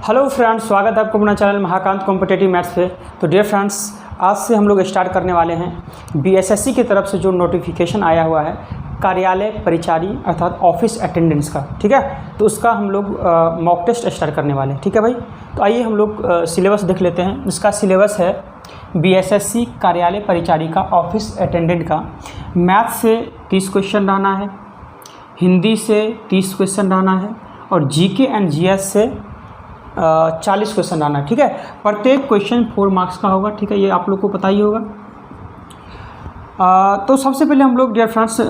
Hello friends, स्वागत है आपको अपना चैनल महाकांत कॉम्पिटेटिव मैथ्स पे। तो डियर फ्रेंड्स, आज से हम लोग स्टार्ट करने वाले हैं बीएसएससी की तरफ से जो नोटिफिकेशन आया हुआ है कार्यालय परिचारी अर्थात ऑफिस अटेंडेंस का। ठीक है, तो उसका हम लोग मॉक टेस्ट स्टार्ट करने वाले हैं। ठीक है भाई, तो आइए हम लोग सिलेबस देख लेते हैं। इसका सिलेबस है बीएसएससी कार्यालय परिचारी का ऑफिस अटेंडेंट का। मैथ से 30 क्वेश्चन रहना है, हिंदी से 30 क्वेश्चन रहना है और जीके एंड जीएस से 40 क्वेश्चन आना है। ठीक है, प्रत्येक क्वेश्चन 4 मार्क्स का होगा। ठीक है, ये आप लोग को पता ही होगा। तो सबसे पहले हम लोग डियर फ्रेंड्स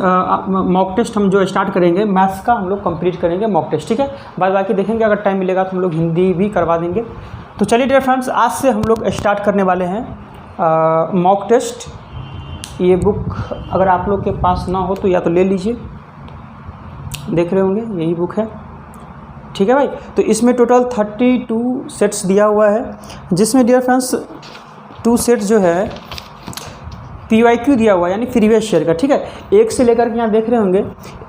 मॉक टेस्ट हम जो स्टार्ट करेंगे मैथ्स का हम लोग कंप्लीट करेंगे मॉक टेस्ट। ठीक है, बाद बाकी देखेंगे, अगर टाइम मिलेगा तो हम लोग हिंदी भी करवा देंगे। तो चलिए डियर फ्रेंड्स, आज से हम लोग स्टार्ट करने वाले हैं मॉक टेस्ट। ये बुक अगर आप लोग के पास ना हो तो या तो ले लीजिए, देख रहे होंगे यही बुक है। ठीक है भाई, तो इसमें टोटल 32 सेट्स दिया हुआ है, जिसमें डियर फ्रेंड्स 2 सेट जो है PYQ दिया हुआ है, यानी प्रीवियस ईयर का। ठीक है, 1 से लेकर के यहाँ देख रहे होंगे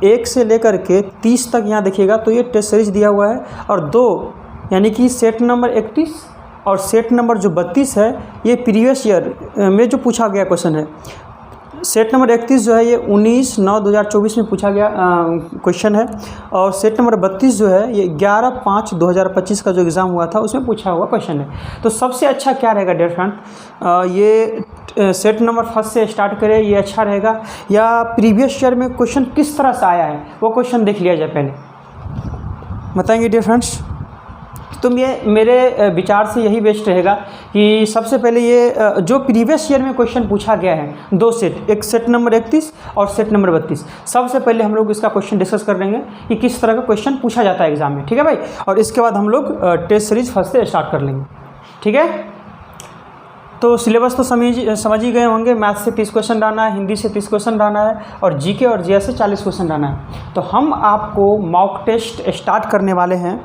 1 से लेकर के 30 तक यहाँ देखिएगा तो ये टेस्ट सीरीज दिया हुआ है। और 2 यानी कि सेट नंबर 31 और सेट नंबर जो 32 है ये प्रीवियस ईयर में जो पूछा गया क्वेश्चन है। सेट नंबर 31 जो है ये 19/9/2024 में पूछा गया क्वेश्चन है, और सेट नंबर 32 जो है ये 11/5/2025 का जो एग्ज़ाम हुआ था उसमें पूछा हुआ क्वेश्चन है। तो सबसे अच्छा क्या रहेगा डियर फ्रेंड, ये सेट नंबर फर्स्ट से स्टार्ट करें, ये अच्छा रहेगा, या प्रीवियस ईयर में क्वेश्चन किस तरह से आया है वो क्वेश्चन देख लिया जाए पहले, बताएंगे डियर फ्रेंड्स। तो ये मेरे विचार से यही बेस्ट रहेगा कि सबसे पहले ये जो प्रीवियस ईयर में क्वेश्चन पूछा गया है 2 सेट, एक सेट नंबर 31 और सेट नंबर 32, सबसे पहले हम लोग इसका क्वेश्चन डिस्कस कर लेंगे कि किस तरह का क्वेश्चन पूछा जाता है एग्जाम में। ठीक है भाई, और इसके बाद हम लोग टेस्ट सीरीज फर्स्ट से स्टार्ट कर लेंगे। ठीक है, तो सिलेबस तो समझ ही गए होंगे। मैथ से 30 क्वेश्चन रहना है, हिंदी से 30 क्वेश्चन रहना है और जीके और जीएस से 40 क्वेश्चन रहना है। तो हम आपको मॉक टेस्ट स्टार्ट करने वाले हैं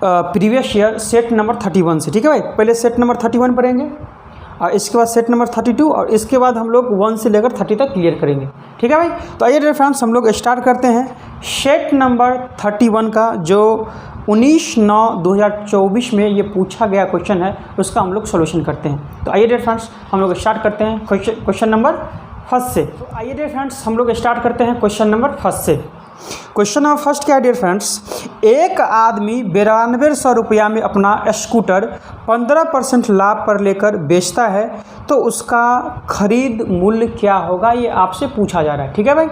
प्रीवियस ईयर सेट नंबर 31 से। ठीक है भाई, पहले सेट नंबर 31 पढ़ेंगे और इसके बाद सेट नंबर 32 और इसके बाद हम लोग 1 से लेकर 30 तक क्लियर करेंगे। ठीक है भाई, तो आइए डियर फ्रेंड्स हम लोग स्टार्ट करते हैं सेट नंबर 31 का, जो 19/9/2024 में ये पूछा गया क्वेश्चन है, उसका हम लोग सोल्यूशन करते हैं। तो आइए डियर फ्रेंड्स हम लोग स्टार्ट करते हैं क्वेश्चन नंबर फर्स्ट से। तो आइए डियर फ्रेंड्स हम लोग स्टार्ट करते हैं क्वेश्चन नंबर फर्स्ट से। क्वेश्चन नंबर फर्स्ट क्या है डियर फ्रेंड्स, एक आदमी 9200 रुपया में अपना स्कूटर 15% लाभ पर लेकर बेचता है, तो उसका खरीद मूल्य क्या होगा, ये आपसे पूछा जा रहा है। ठीक है भाई,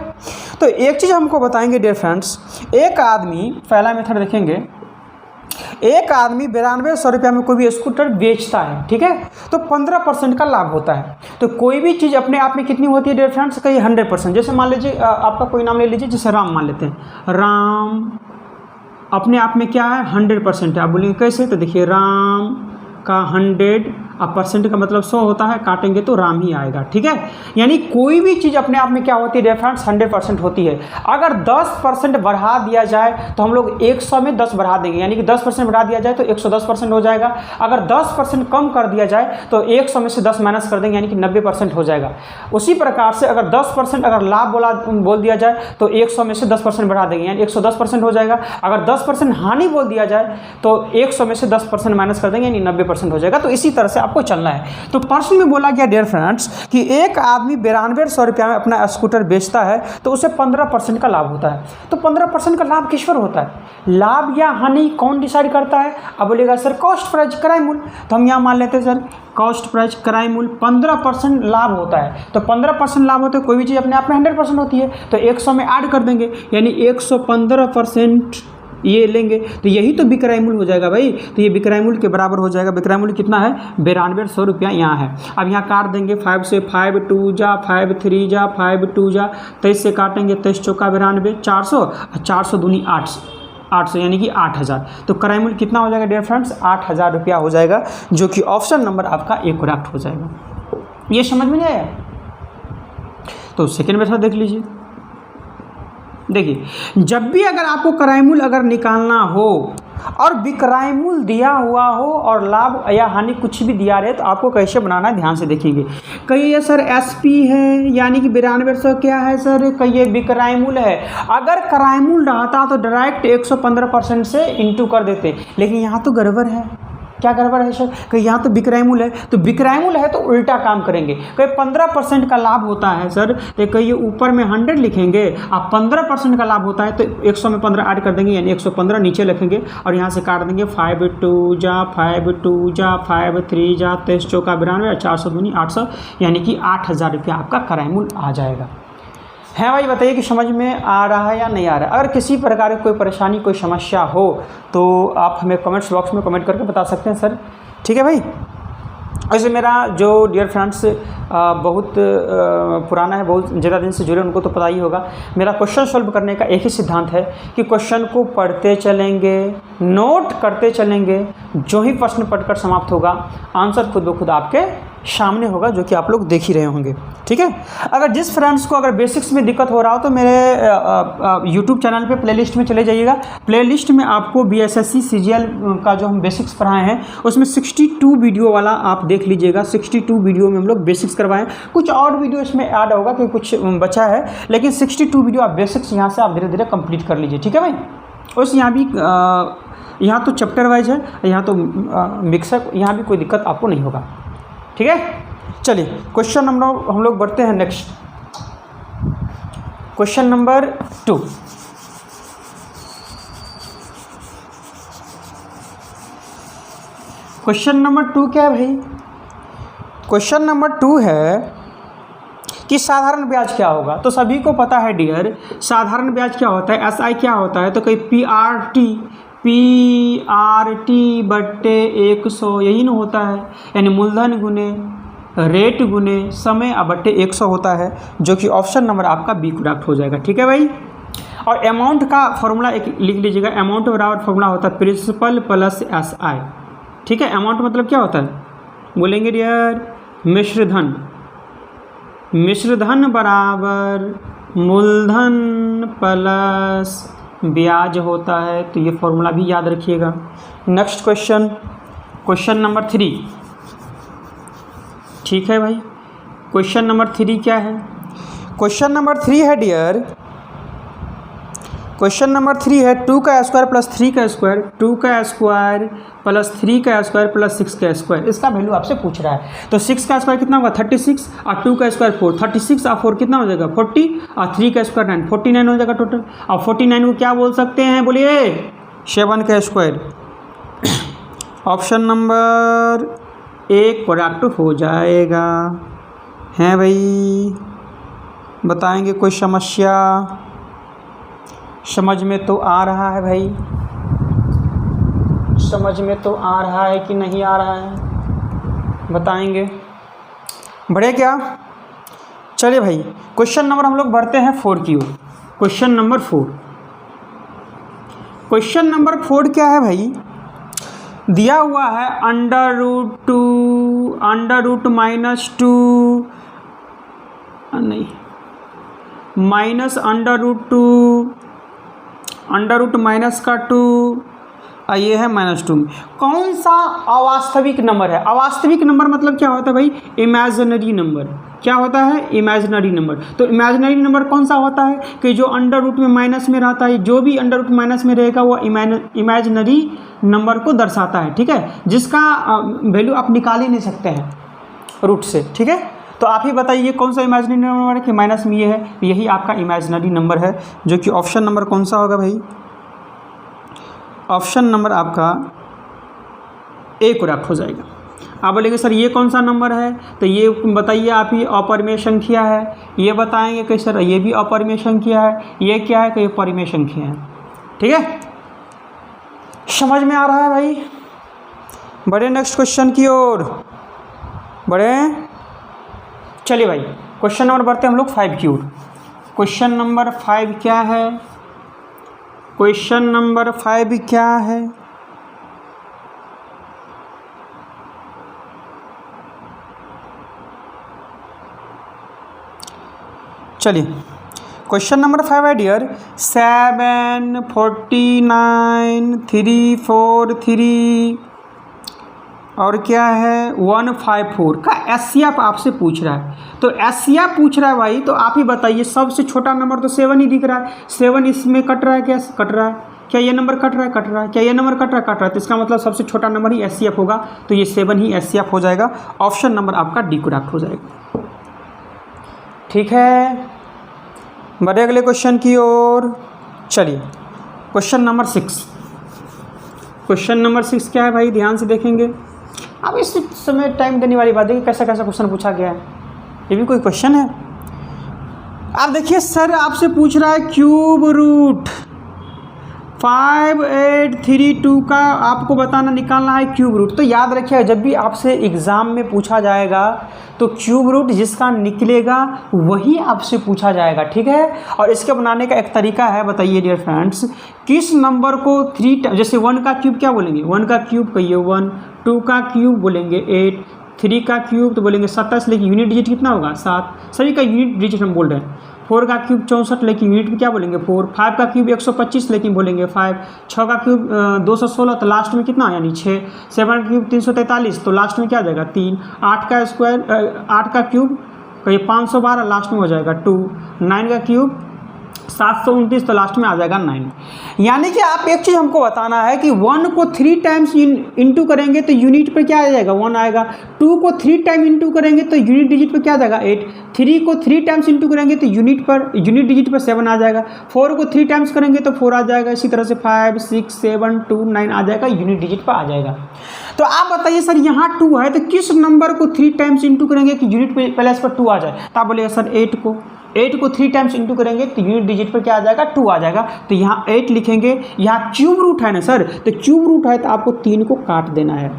तो एक चीज़ हमको बताएंगे डियर फ्रेंड्स, एक आदमी, पहला मेथड देखेंगे, एक आदमी 9200 रुपया में कोई भी स्कूटर बेचता है। ठीक है, तो 15% का लाभ होता है। तो कोई भी चीज़ अपने आप में कितनी होती है डियर फ्रेंड्स, कहीं 100%। जैसे मान लीजिए आपका कोई नाम ले लीजिए, जैसे राम मान लेते हैं, राम अपने आप में क्या है 100% है। आप बोलेंगे कैसे, तो देखिए राम का 100 अब परसेंट का मतलब 100 होता है, काटेंगे तो राम ही आएगा। ठीक है, यानी कोई भी चीज़ अपने आप में क्या होती है रेफरेंस 100% होती है। अगर 10% बढ़ा दिया जाए तो हम लोग 100 में 10 बढ़ा देंगे, यानी कि 10% बढ़ा दिया जाए तो 110% हो जाएगा। अगर 10% कम कर दिया जाए तो 100 में से 10 माइनस कर देंगे, यानी कि 90% हो जाएगा। उसी प्रकार से अगर 10% अगर लाभ बोल दिया जाए तो 100 में से 10% बढ़ा देंगे, यानी 110% हो जाएगा। अगर 10% हानि बोल दिया जाए तो 100 में से 10% माइनस कर देंगे, यानी 90% हो जाएगा। तो इसी तरह से आपको चलना है। तो प्रश्न में बोला गया डियर फ्रेंड्स कि एक आदमी 9200 रुपया में अपना स्कूटर बेचता है, तो उसे 15% का लाभ होता है। तो 15% का लाभ किस पर होता है, लाभ या हानि कौन डिसाइड करता है। अब बोलेगा सर कॉस्ट प्राइस क्रय मूल्य, तो हम यहाँ मान लेते हैं सर कॉस्ट प्राइस क्रय मूल्य 15% लाभ होता है। तो 15% लाभ होता है, कोई भी चीज़ अपने आप में 100% होती है, तो 100 में ऐड कर देंगे, यानी 115% ये लेंगे, तो यही तो विक्रय मूल्य हो जाएगा भाई। तो ये विक्रय मूल्य के बराबर हो जाएगा। विक्रय मूल्य कितना है, 9200 रुपया यहाँ है। अब यहाँ काट देंगे 5 से, 5 2 जा, 5 3 जा, 5 2 जा, 23 से काटेंगे, 23 चौका 92, 400 और 400 दूनी 800, यानी कि 8000। तो क्रय मूल्य कितना हो जाएगा डियर फ्रेंड्स, 8000 रुपया हो जाएगा, जो कि ऑप्शन नंबर आपका ए करेक्ट हो जाएगा। ये समझ में नहीं आया, तो सेकेंड मेथड देख लीजिए। देखिए, जब भी अगर आपको क्रय मूल्य अगर निकालना हो और विक्रय मूल्य दिया हुआ हो और लाभ या हानि कुछ भी दिया रहे तो आपको कैसे बनाना है ध्यान से देखेंगे। कहिए सर एसपी है यानी कि 9200 क्या है सर, कहिए विक्रय मूल्य है। अगर क्रय मूल्य रहता तो डायरेक्ट 115% से इंटू कर देते, लेकिन यहाँ तो गड़बड़ है। क्या गड़बड़ है सर, कि यहाँ तो विक्रय मूल्य है, तो विक्रय मूल्य है तो उल्टा काम करेंगे। कहीं 15% का लाभ होता है सर, तो कहिए ऊपर में 100 लिखेंगे, आप 15% का लाभ होता है तो 100 में 15 ऐड कर देंगे यानी 115 नीचे लिखेंगे और यहाँ से काट देंगे 5 2 जा 5 2 जा 5 3 जा 23 चौका 92 400 दूनी 800 यानी कि 8000 रुपया आपका क्रय मूल्य आ जाएगा। है भाई, बताइए कि समझ में आ रहा है या नहीं आ रहा है। अगर किसी प्रकार की कोई परेशानी कोई समस्या हो तो आप हमें कमेंट्स बॉक्स में कमेंट करके बता सकते हैं सर, ठीक है भाई। वैसे मेरा जो डियर फ्रेंड्स बहुत पुराना है, बहुत ज़्यादा दिन से जुड़े उनको तो पता ही होगा, मेरा क्वेश्चन सॉल्व करने का एक ही सिद्धांत है कि क्वेश्चन को पढ़ते चलेंगे, नोट करते चलेंगे, जो ही प्रश्न पढ़कर समाप्त होगा आंसर खुद ब खुद आपके सामने होगा, जो कि आप लोग देख ही रहे होंगे, ठीक है। अगर जिस फ्रेंड्स को अगर बेसिक्स में दिक्कत हो रहा हो तो मेरे यूट्यूब चैनल पे प्लेलिस्ट में चले जाइएगा। प्लेलिस्ट में आपको BSSC CGL का जो हम बेसिक्स पढ़ाए हैं उसमें 62 वीडियो वाला आप देख लीजिएगा। 62 वीडियो में हम लोग बेसिक्स करवाएं, कुछ और वीडियो इसमें ऐड होगा कि कुछ बचा है, लेकिन 62 वीडियो आप बेसिक्स यहाँ से आप धीरे धीरे कंप्लीट कर लीजिए, ठीक है भाई। उस यहाँ भी यहाँ तो चैप्टर वाइज है, यहाँ तो मिक्सअप, यहाँ भी कोई दिक्कत आपको नहीं होगा, ठीक है। चलिए क्वेश्चन नंबर हम लोग बढ़ते हैं next, question number 2। Question number 2 क्या है भाई, क्वेश्चन नंबर 2 है कि साधारण ब्याज क्या होगा। तो सभी को पता है डियर, साधारण ब्याज क्या होता है, SI क्या होता है, तो कहीं PRT बट्टे 100 यही ना होता है, यानी मूलधन गुने रेट गुने समय बट्टे 100 होता है, जो कि ऑप्शन नंबर आपका बी करेक्ट हो जाएगा, ठीक है भाई। और अमाउंट का फॉर्मूला एक लिख लीजिएगा, अमाउंट बराबर फॉर्मूला होता है प्रिंसिपल प्लस SI, ठीक है। अमाउंट मतलब क्या होता है, बोलेंगे डियर मिश्रधन, मिश्रधन बराबर मूलधन प्लस ब्याज होता है, तो ये फॉर्मूला भी याद रखिएगा। नेक्स्ट क्वेश्चन, क्वेश्चन नंबर 3, ठीक है भाई। क्वेश्चन नंबर 3 क्या है, क्वेश्चन नंबर 3 है डियर, क्वेश्चन नंबर 3 है 2 का स्क्वायर प्लस 3 का स्क्वायर, 2 का स्क्वायर प्लस 3 का स्क्वायर प्लस 6 का स्क्वायर, इसका वैल्यू आपसे पूछ रहा है। तो 6 का स्क्वायर कितना होगा 36 और 2 का स्क्वायर 4, 36 और 4 कितना हो जाएगा 40 और 3 का स्क्वायर 9, 49 हो जाएगा टोटल। और 49 को क्या बोल सकते हैं, बोलिए 7 का स्क्वायर। ऑप्शन नंबर 1 करेक्ट हो जाएगा। हैं भाई, बताएंगे कोई समस्या, समझ में तो आ रहा है भाई, समझ में तो आ रहा है कि नहीं आ रहा है, बताएंगे। बढ़े क्या, चलिए भाई क्वेश्चन नंबर हम लोग बढ़ते हैं 4 की ओर। क्वेश्चन नंबर 4, क्वेश्चन नंबर 4 क्या है भाई, दिया हुआ है √2 -2 नहीं माइनस √2 √ माइनस का 2 ये है -2 में कौन सा अवास्तविक नंबर है। अवास्तविक नंबर मतलब क्या होता है भाई, इमेजिनरी नंबर। क्या होता है, इमेजिनरी नंबर। तो इमेजिनरी नंबर कौन सा होता है कि जो √ में माइनस में रहता है, जो भी √ माइनस में रहेगा वो इमेजिनरी नंबर को दर्शाता है, ठीक है, जिसका वैल्यू आप निकाल ही नहीं सकते हैं रूट से, ठीक है। तो आप ही बताइए कौन सा इमेजिनरी नंबर है कि माइनस में ये है, यही आपका इमेजिनरी नंबर है, जो कि ऑप्शन नंबर कौन सा होगा भाई, ऑप्शन नंबर आपका ए करेक्ट हो जाएगा। आप बोलेंगे सर ये कौन सा नंबर है, तो ये बताइए आप ही अपरिमेय संख्या है, ये बताएंगे कि सर ये भी अपरिमेय संख्या है, ये क्या है कि ये परिमेय संख्या है, ठीक है। समझ में आ रहा है भाई, बढ़े नेक्स्ट क्वेश्चन की ओर, बढ़े। चलिए भाई क्वेश्चन नंबर बढ़ते हैं हम लोग 5 की ओर। क्वेश्चन नंबर 5 क्या है, क्वेश्चन नंबर 5 क्या है, चलिए क्वेश्चन नंबर 5 है डियर 7 49 3 4 3 और क्या है 154 का एससीएफ आपसे पूछ रहा है। तो एससीएफ पूछ रहा है भाई, तो आप ही बताइए सबसे छोटा नंबर तो 7 ही दिख रहा है। 7 इसमें कट रहा है, क्या कट रहा है? क्या ये नंबर कट रहा है? कट रहा है। क्या ये नंबर कट रहा है? कट रहा है। तो इसका मतलब सबसे छोटा नंबर ही एससीएफ होगा, तो ये 7 ही एससीएफ हो जाएगा। ऑप्शन नंबर आपका डी करेक्ट हो जाएगा। ठीक है, बढ़े अगले क्वेश्चन की ओर। चलिए क्वेश्चन नंबर 6। क्वेश्चन नंबर 6 क्या है भाई, ध्यान से देखेंगे। अब इस समय टाइम देने वाली बात है कि कैसा कैसा क्वेश्चन पूछा गया है, ये भी कोई क्वेश्चन है। आप देखिए सर आपसे पूछ रहा है क्यूब रूट 5832 का आपको बताना निकालना है क्यूब रूट। तो याद रखिएगा जब भी आपसे एग्ज़ाम में पूछा जाएगा तो क्यूब रूट जिसका निकलेगा वही आपसे पूछा जाएगा, ठीक है। और इसके बनाने का एक तरीका है, बताइए डियर फ्रेंड्स, किस नंबर को 3 जैसे 1 का क्यूब क्या बोलेंगे, 1 का क्यूब कहिए 1, 2 का क्यूब बोलेंगे 8, 3 का क्यूब तो बोलेंगे 27, लेकिन यूनिट डिजिट कितना होगा 7, सभी का यूनिट डिजिट हम बोल रहे हैं। 4 का क्यूब 64, लेकिन यूनिट में क्या बोलेंगे 4, 5 का क्यूब 125, लेकिन बोलेंगे 5, 6 का क्यूब 216 तो लास्ट में कितना यानी 6, 7 का क्यूब 343 तो लास्ट में क्या आ जाएगा 3, 8 का स्क्वायर 8 का क्यूब कहिए 512 लास्ट में हो जाएगा 2, 9 का क्यूब 729 तो लास्ट में आ जाएगा 9। यानी कि आप एक चीज़ हमको बताना है कि 1 को 3 टाइम्स इंटू करेंगे तो यूनिट पर क्या आ जाएगा 1 आएगा, 2 को 3 टाइम इंटू करेंगे तो यूनिट डिजिट पर क्या आ जाएगा 8, 3 को 3 टाइम्स इंटू करेंगे तो यूनिट डिजिट पर 7 आ जाएगा, 4 को 3 टाइम्स करेंगे तो 4 आ जाएगा, इसी तरह से 5 6 7 2 9 आ जाएगा, यूनिट डिजिट पर आ जाएगा। तो आप बताइए सर यहाँ 2 है तो किस नंबर को 3 टाइम्स इंटू करेंगे कि यूनिट प्लेस पर 2 आ जाए। तो आप बोलिएगा सर 8 को 3 टाइम्स इंटू करेंगे तो यूनिट डिजिट पर क्या आ जाएगा 2 आ जाएगा। तो यहाँ 8 लिखेंगे, यहाँ क्यूब रूट है ना सर, तो क्यूब रूट है तो आपको 3 को काट देना है,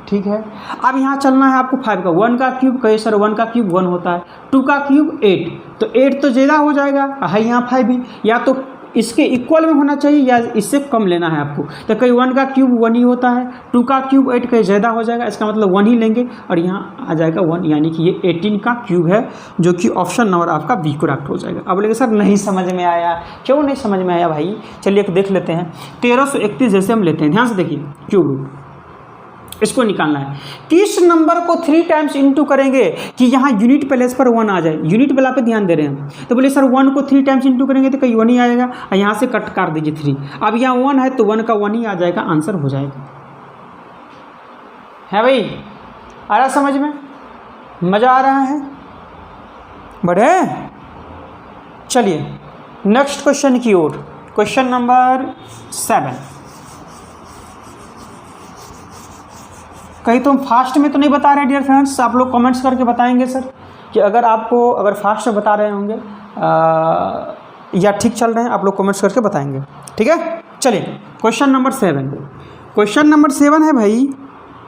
ठीक है। अब यहाँ चलना है आपको 5 का, 1 का क्यूब कहे सर 1 का क्यूब 1 होता है, 2 का क्यूब 8 तो 8 तो ज़्यादा हो जाएगा है, यहाँ 5 भी या तो इसके इक्वल में होना चाहिए या इससे कम लेना है आपको। तो कहीं 1 का क्यूब 1 ही होता है, 2 का क्यूब 8 कहीं ज़्यादा हो जाएगा, इसका मतलब 1 ही लेंगे और यहाँ आ जाएगा 1, यानी कि ये 18 का क्यूब है, जो कि ऑप्शन नंबर आपका बी करेक्ट हो जाएगा। अब बोलेंगे सर नहीं समझ में आया, क्यों नहीं समझ में आया भाई, चलिए एक देख लेते हैं। 1331 जैसे हम लेते हैं, ध्यान से देखिए क्यूब रूट इसको निकालना है। किस नंबर को 3 टाइम्स इंटू करेंगे कि यहाँ यूनिट प्लेस पर 1 आ जाए, यूनिट वाला पे ध्यान दे रहे हैं। तो बोले सर 1 को 3 टाइम्स इंटू करेंगे तो कहीं 1 ही आएगा, और यहाँ से कट कर दीजिए 3। अब यहाँ 1 है तो 1 का 1 ही आ जाएगा, आंसर हो जाएगा। है भाई, आ रहा समझ में, मज़ा आ रहा है, बढ़े। चलिए नेक्स्ट क्वेश्चन की ओर, क्वेश्चन नंबर 7। कहीं तो हम फास्ट में तो नहीं बता रहे डियर फ्रेंड्स, आप लोग कमेंट्स करके बताएंगे सर कि अगर फास्ट में बता रहे होंगे या ठीक चल रहे हैं, आप लोग कमेंट्स करके बताएंगे, ठीक है। चलिए क्वेश्चन नंबर 7। क्वेश्चन नंबर 7 है भाई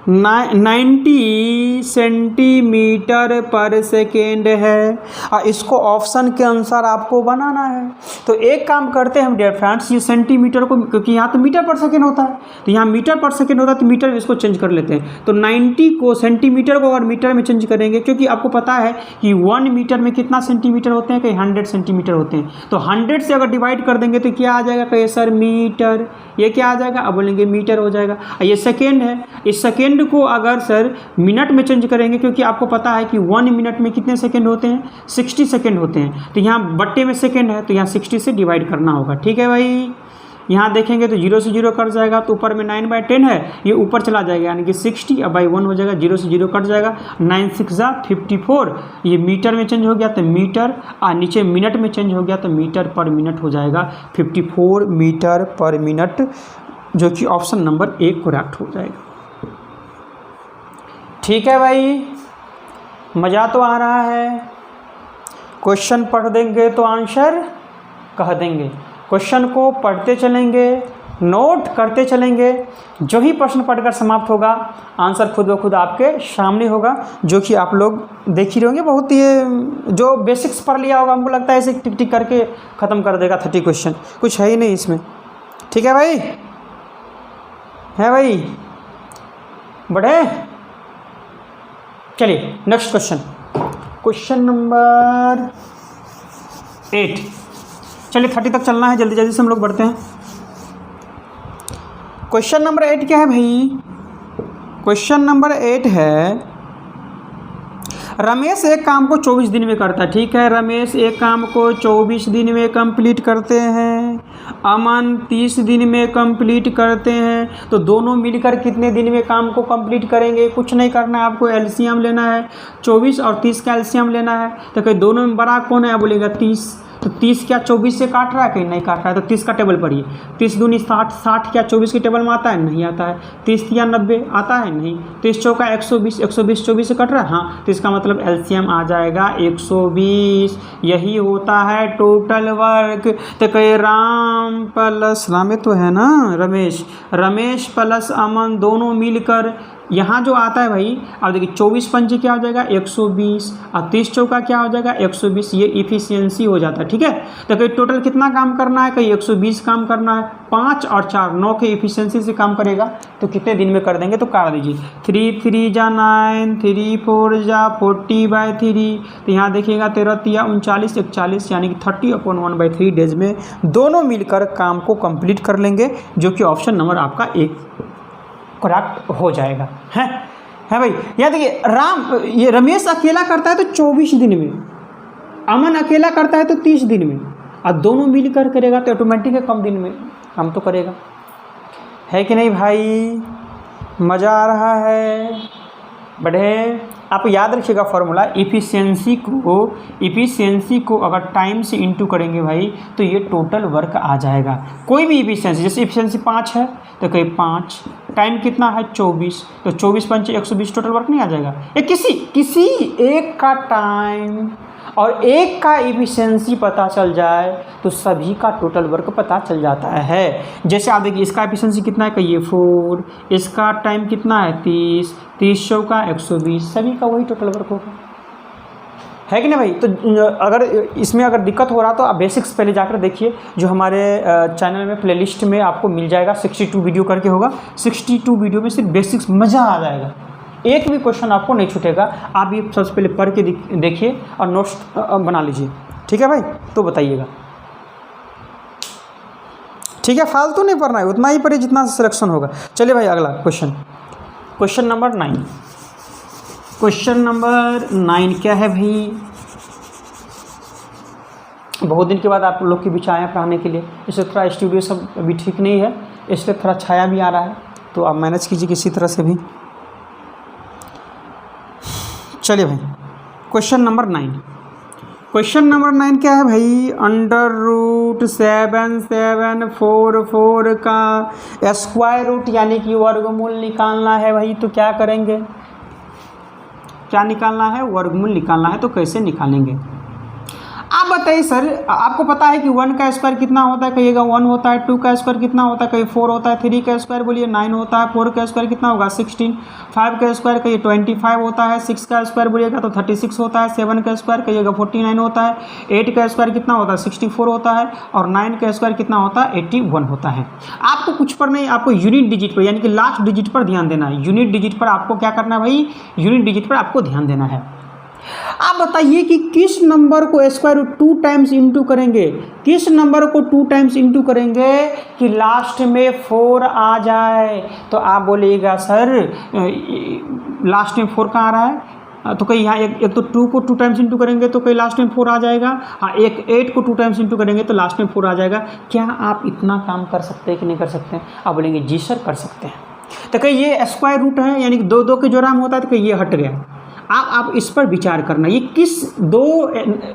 90 सेंटीमीटर पर सेकेंड है, और इसको ऑप्शन के अनुसार आपको बनाना है। तो एक काम करते हैं हम डियर फ्रेंड्स, ये सेंटीमीटर को, क्योंकि यहाँ तो मीटर पर सेकेंड होता है, तो यहाँ मीटर पर सेकेंड होता है तो मीटर में इसको चेंज कर लेते हैं। तो 90 को सेंटीमीटर को अगर मीटर में चेंज करेंगे, क्योंकि आपको पता है कि 1 मीटर में कितना सेंटीमीटर होते हैं, कहीं 100 सेंटीमीटर होते हैं। तो 100 से अगर डिवाइड कर देंगे तो क्या आ जाएगा, कहीं सर मीटर, ये क्या आ जाएगा, अब बोलेंगे मीटर हो जाएगा। ये सेकेंड है, इस सेकेंड को अगर सर मिनट में चेंज करेंगे, क्योंकि आपको पता है कि 1 मिनट में कितने सेकंड होते हैं, 60 सेकंड होते हैं। तो यहाँ बट्टे में सेकंड है तो यहाँ 60 से डिवाइड करना होगा, ठीक है भाई। यहाँ देखेंगे तो 0 से 0 कट जाएगा, तो ऊपर में 9/10 है, ये ऊपर चला जाएगा यानी कि 60 अब बाई 1 हो जाएगा, 0 से 0 कट जाएगा, 9 6 54, ये मीटर में चेंज हो गया तो मीटर, और नीचे मिनट में चेंज हो गया तो मीटर पर मिनट हो जाएगा, 54 मीटर पर मिनट, जो कि ऑप्शन नंबर 1 करेक्ट हो जाएगा। ठीक है भाई, मज़ा तो आ रहा है। क्वेश्चन पढ़ देंगे तो आंसर कह देंगे, क्वेश्चन को पढ़ते चलेंगे, नोट करते चलेंगे, जो ही प्रश्न पढ़कर समाप्त होगा आंसर खुद ब खुद आपके सामने होगा, जो कि आप लोग देख ही रहे होंगे। बहुत ये जो बेसिक्स पढ़ लिया होगा, हमको लगता है ऐसे टिक टिक करके ख़त्म कर देगा 30 क्वेश्चन, कुछ है ही नहीं इसमें, ठीक है भाई, है भाई, बढ़े। चलिए नेक्स्ट क्वेश्चन, क्वेश्चन नंबर 8। चलिए 30 तक चलना है, जल्दी जल्दी से हम लोग बढ़ते हैं। क्वेश्चन नंबर 8 क्या है भाई? क्वेश्चन नंबर 8 है, रमेश एक काम को 24 दिन में करता है। ठीक है, रमेश एक काम को 24 दिन में कंप्लीट करते हैं, अमन 30 दिन में कंप्लीट करते हैं। तो दोनों मिलकर कितने दिन में काम को कंप्लीट करेंगे? कुछ नहीं करना है, आपको एलसीएम लेना है, 24 और 30 का एलसीएम लेना है। तो कहीं दोनों में बड़ा कौन है? बोलेगा 30। तो 30 क्या 24 से काट रहा है? कहीं नहीं काट रहा है। तो 30 का टेबल पढ़िए, 30 दूनी 60, 60 क्या 24 के टेबल में आता है? नहीं आता है। 30 या 90 आता है? नहीं। 30 चौका 120, 120 24 से कट रहा है। हाँ, तो इसका मतलब एलसीएम आ जाएगा 120। यही होता है टोटल वर्क। तो कहे राम प्लस रामे तो है ना रमेश, रमेश प्लस अमन दोनों मिलकर यहाँ जो आता है भाई, अब देखिए 24 पंजे क्या हो जाएगा? 120 और 30 चौका क्या हो जाएगा? 120। ये इफिशियंसी हो जाता है। ठीक है, तो कहीं टोटल कितना काम करना है? कहीं 120 काम करना है। 5 और 4 9 के इफिशियंसी से काम करेगा तो कितने दिन में कर देंगे? तो काट दीजिए, 3 3 जा 9, 3 4 जा 40/3। तो यहाँ देखिएगा 13 3 39 41, यानी कि 30/1/3 डेज में दोनों मिलकर काम को कंप्लीट कर लेंगे, जो कि ऑप्शन नंबर आपका 1 करेक्ट हो जाएगा। है भाई। यहाँ देखिए ये रमेश अकेला करता है तो 24 दिन में, अमन अकेला करता है तो 30 दिन में, और दोनों मिलकर करेगा तो ऑटोमेटिक है कम दिन में काम तो करेगा। है कि नहीं भाई? मज़ा आ रहा है? बढ़े। आप याद रखिएगा फॉर्मूला, इफिशियंसी को अगर टाइम से इंटू करेंगे भाई तो ये टोटल वर्क आ जाएगा। कोई भी इफिशियंसी, जैसे इफिशियंसी 5 है तो कहीं 5, टाइम कितना है? 24, तो 24 पंचे 120 टोटल वर्क नहीं आ जाएगा? ये किसी एक का टाइम और एक का इफिशियंसी पता चल जाए तो सभी का टोटल वर्क पता चल जाता है। जैसे आप देखिए इसका इफिशियंसी कितना है? कहिए 4, इसका टाइम कितना है? 30, 30 का 120, सभी का वही टोटल वर्क होगा। है कि नहीं भाई? तो अगर इसमें अगर दिक्कत हो रहा तो आप बेसिक्स पहले जाकर देखिए, जो हमारे चैनल में प्लेलिस्ट में आपको मिल जाएगा। 62 वीडियो करके होगा, 62 वीडियो में सिर्फ बेसिक्स, मज़ा आ जाएगा। एक भी क्वेश्चन आपको नहीं छूटेगा। आप ये सबसे पहले पढ़ के देखिए और नोट्स बना लीजिए। ठीक है भाई? तो बताइएगा। ठीक है, फालतू नहीं पढ़ना है, उतना ही पढ़िए जितना सिलेक्शन होगा। चलिए भाई अगला question, question number 9। Question number 9 क्या है भाई? बहुत दिन के बाद आप लोग के बीच आए पढ़ाने के लिए, इसलिए थोड़ा स्टूडियो सब अभी ठीक नहीं है, इसलिए थोड़ा छाया भी आ रहा है, तो आप मैनेज कीजिए किसी तरह से भी। चलिए भाई क्वेश्चन नंबर 9। क्वेश्चन नंबर 9 क्या है भाई? √774 का स्क्वायर रूट यानी कि वर्गमूल निकालना है भाई। तो क्या करेंगे? क्या निकालना है? वर्गमूल निकालना है। तो कैसे निकालेंगे आप बताइए सर? आपको पता है कि 1 का स्क्वायर कितना होता है? कहिएगा 1 होता है। 2 का स्क्वायर कितना होता है? कहीं 4 होता है। 3 का स्क्वायर बोलिए 9 होता है। 4 का स्क्वायर कितना होगा? 16। 5 का स्क्वायर कहिए 25 होता है। 6 का स्क्वायर बोलिएगा तो 36 होता है। 7 का स्क्वायर कहिएगा 49 होता है। 8 का स्क्वायर कितना होता है? 64 होता है। और 9 का स्क्वायर कितना होता है? 81 होता है। आपको कुछ पर नहीं, आपको यूनिट डिजिट पर यानी कि लास्ट डिजिट पर ध्यान देना है। यूनिट डिजिट पर आपको क्या करना है भाई? यूनिट डिजिट पर आपको ध्यान देना है। आप बताइए कि किस नंबर को स्क्वायर रूट 2 टाइम्स इंटू करेंगे? किस नंबर को 2 टाइम्स इंटू करेंगे कि लास्ट में 4 आ जाए? तो आप बोलिएगा सर लास्ट में 4 कहाँ आ रहा है? तो कहीं यहाँ एक तो 2 को 2 टाइम्स इंटू करेंगे तो कहीं लास्ट में 4 आ जाएगा। हाँ, एक 8 को 2 टाइम्स इंटू करेंगे तो लास्ट में 4 आ जाएगा। क्या आप इतना काम कर सकते हैं कि नहीं कर सकते हैं? आप बोलेंगे जी सर कर सकते हैं। तो कहीं ये स्क्वायर रूट है यानी कि 2 के जोड़ा में होता है, तो कहीं ये हट गया। आप इस पर विचार करना, ये किस 2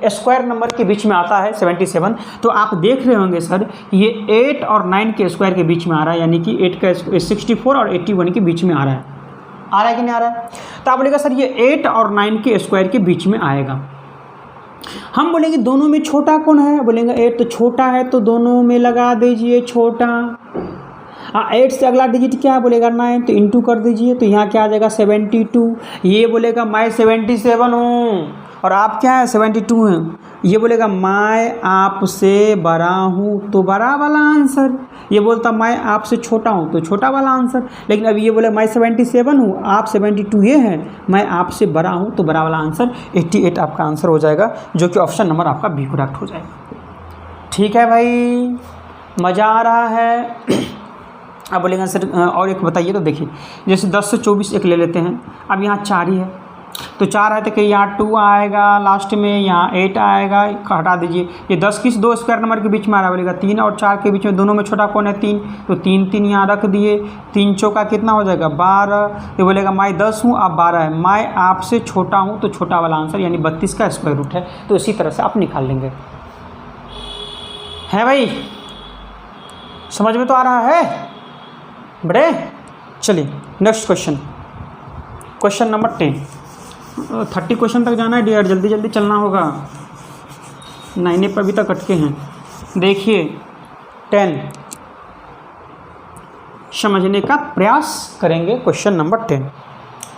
स्क्वायर नंबर के बीच में आता है? 77। तो आप देख रहे होंगे सर ये 8 और 9 के स्क्वायर के बीच में आ रहा है, यानी कि 8 का 64 और 81 के बीच में आ रहा है। आ रहा है कि नहीं आ रहा है? तो आप बोलेगा सर ये 8 और 9 के स्क्वायर के बीच में आएगा। हम बोलेंगे दोनों में छोटा कौन है? बोलेंगे 8 तो छोटा है, तो दोनों में लगा दीजिए छोटा। 8 से अगला डिजिट क्या है? बोलेगा 9, तो इंटू कर दीजिए। तो यहाँ क्या आ जाएगा? 72। ये बोलेगा मैं 77 हूँ और आप क्या है? 72 हैं। ये बोलेगा मैं आपसे बड़ा हूँ, तो बड़ा वाला आंसर। ये बोलता मैं आपसे छोटा हूँ, तो छोटा वाला आंसर। लेकिन अभी ये बोले मैं 77 हूँ, आप 72 ये हैं, मैं आपसे बड़ा हूँ, तो बड़ा वाला आंसर 88 आपका आंसर हो जाएगा, जो कि ऑप्शन नंबर आपका बी करेक्ट हो जाएगा। ठीक है भाई, मज़ा आ रहा है। अब बोलेंगे सर और एक बताइए, तो देखिए जैसे 10 से 24 एक ले लेते हैं। अब यहाँ 4 ही है, तो 4 है तो कि यहाँ 2 आएगा लास्ट में, यहाँ 8 आएगा, हटा दीजिए। ये 10 किस दो स्क्वायर नंबर के बीच में आ रहा बोलेगा 3 और 4 के बीच में, दोनों में छोटा कौन है 3, तो 3 यहाँ रख दिए। 3 चौका कितना हो जाएगा 12। ये बोलेगा मैं 10 हूँ आप 12 है, मैं आपसे छोटा हूँ, तो छोटा वाला आंसर यानी 32 का स्क्वायर रूट है। तो इसी तरह से आप निकाल लेंगे। है भाई, समझ में तो आ रहा है बड़े? चलिए next question, question number 10। 30 question तक जाना है डियर, जल्दी जल्दी चलना होगा, 9 पर अभी तक अटके हैं। देखिए 10 समझने का प्रयास करेंगे। क्वेश्चन नंबर 10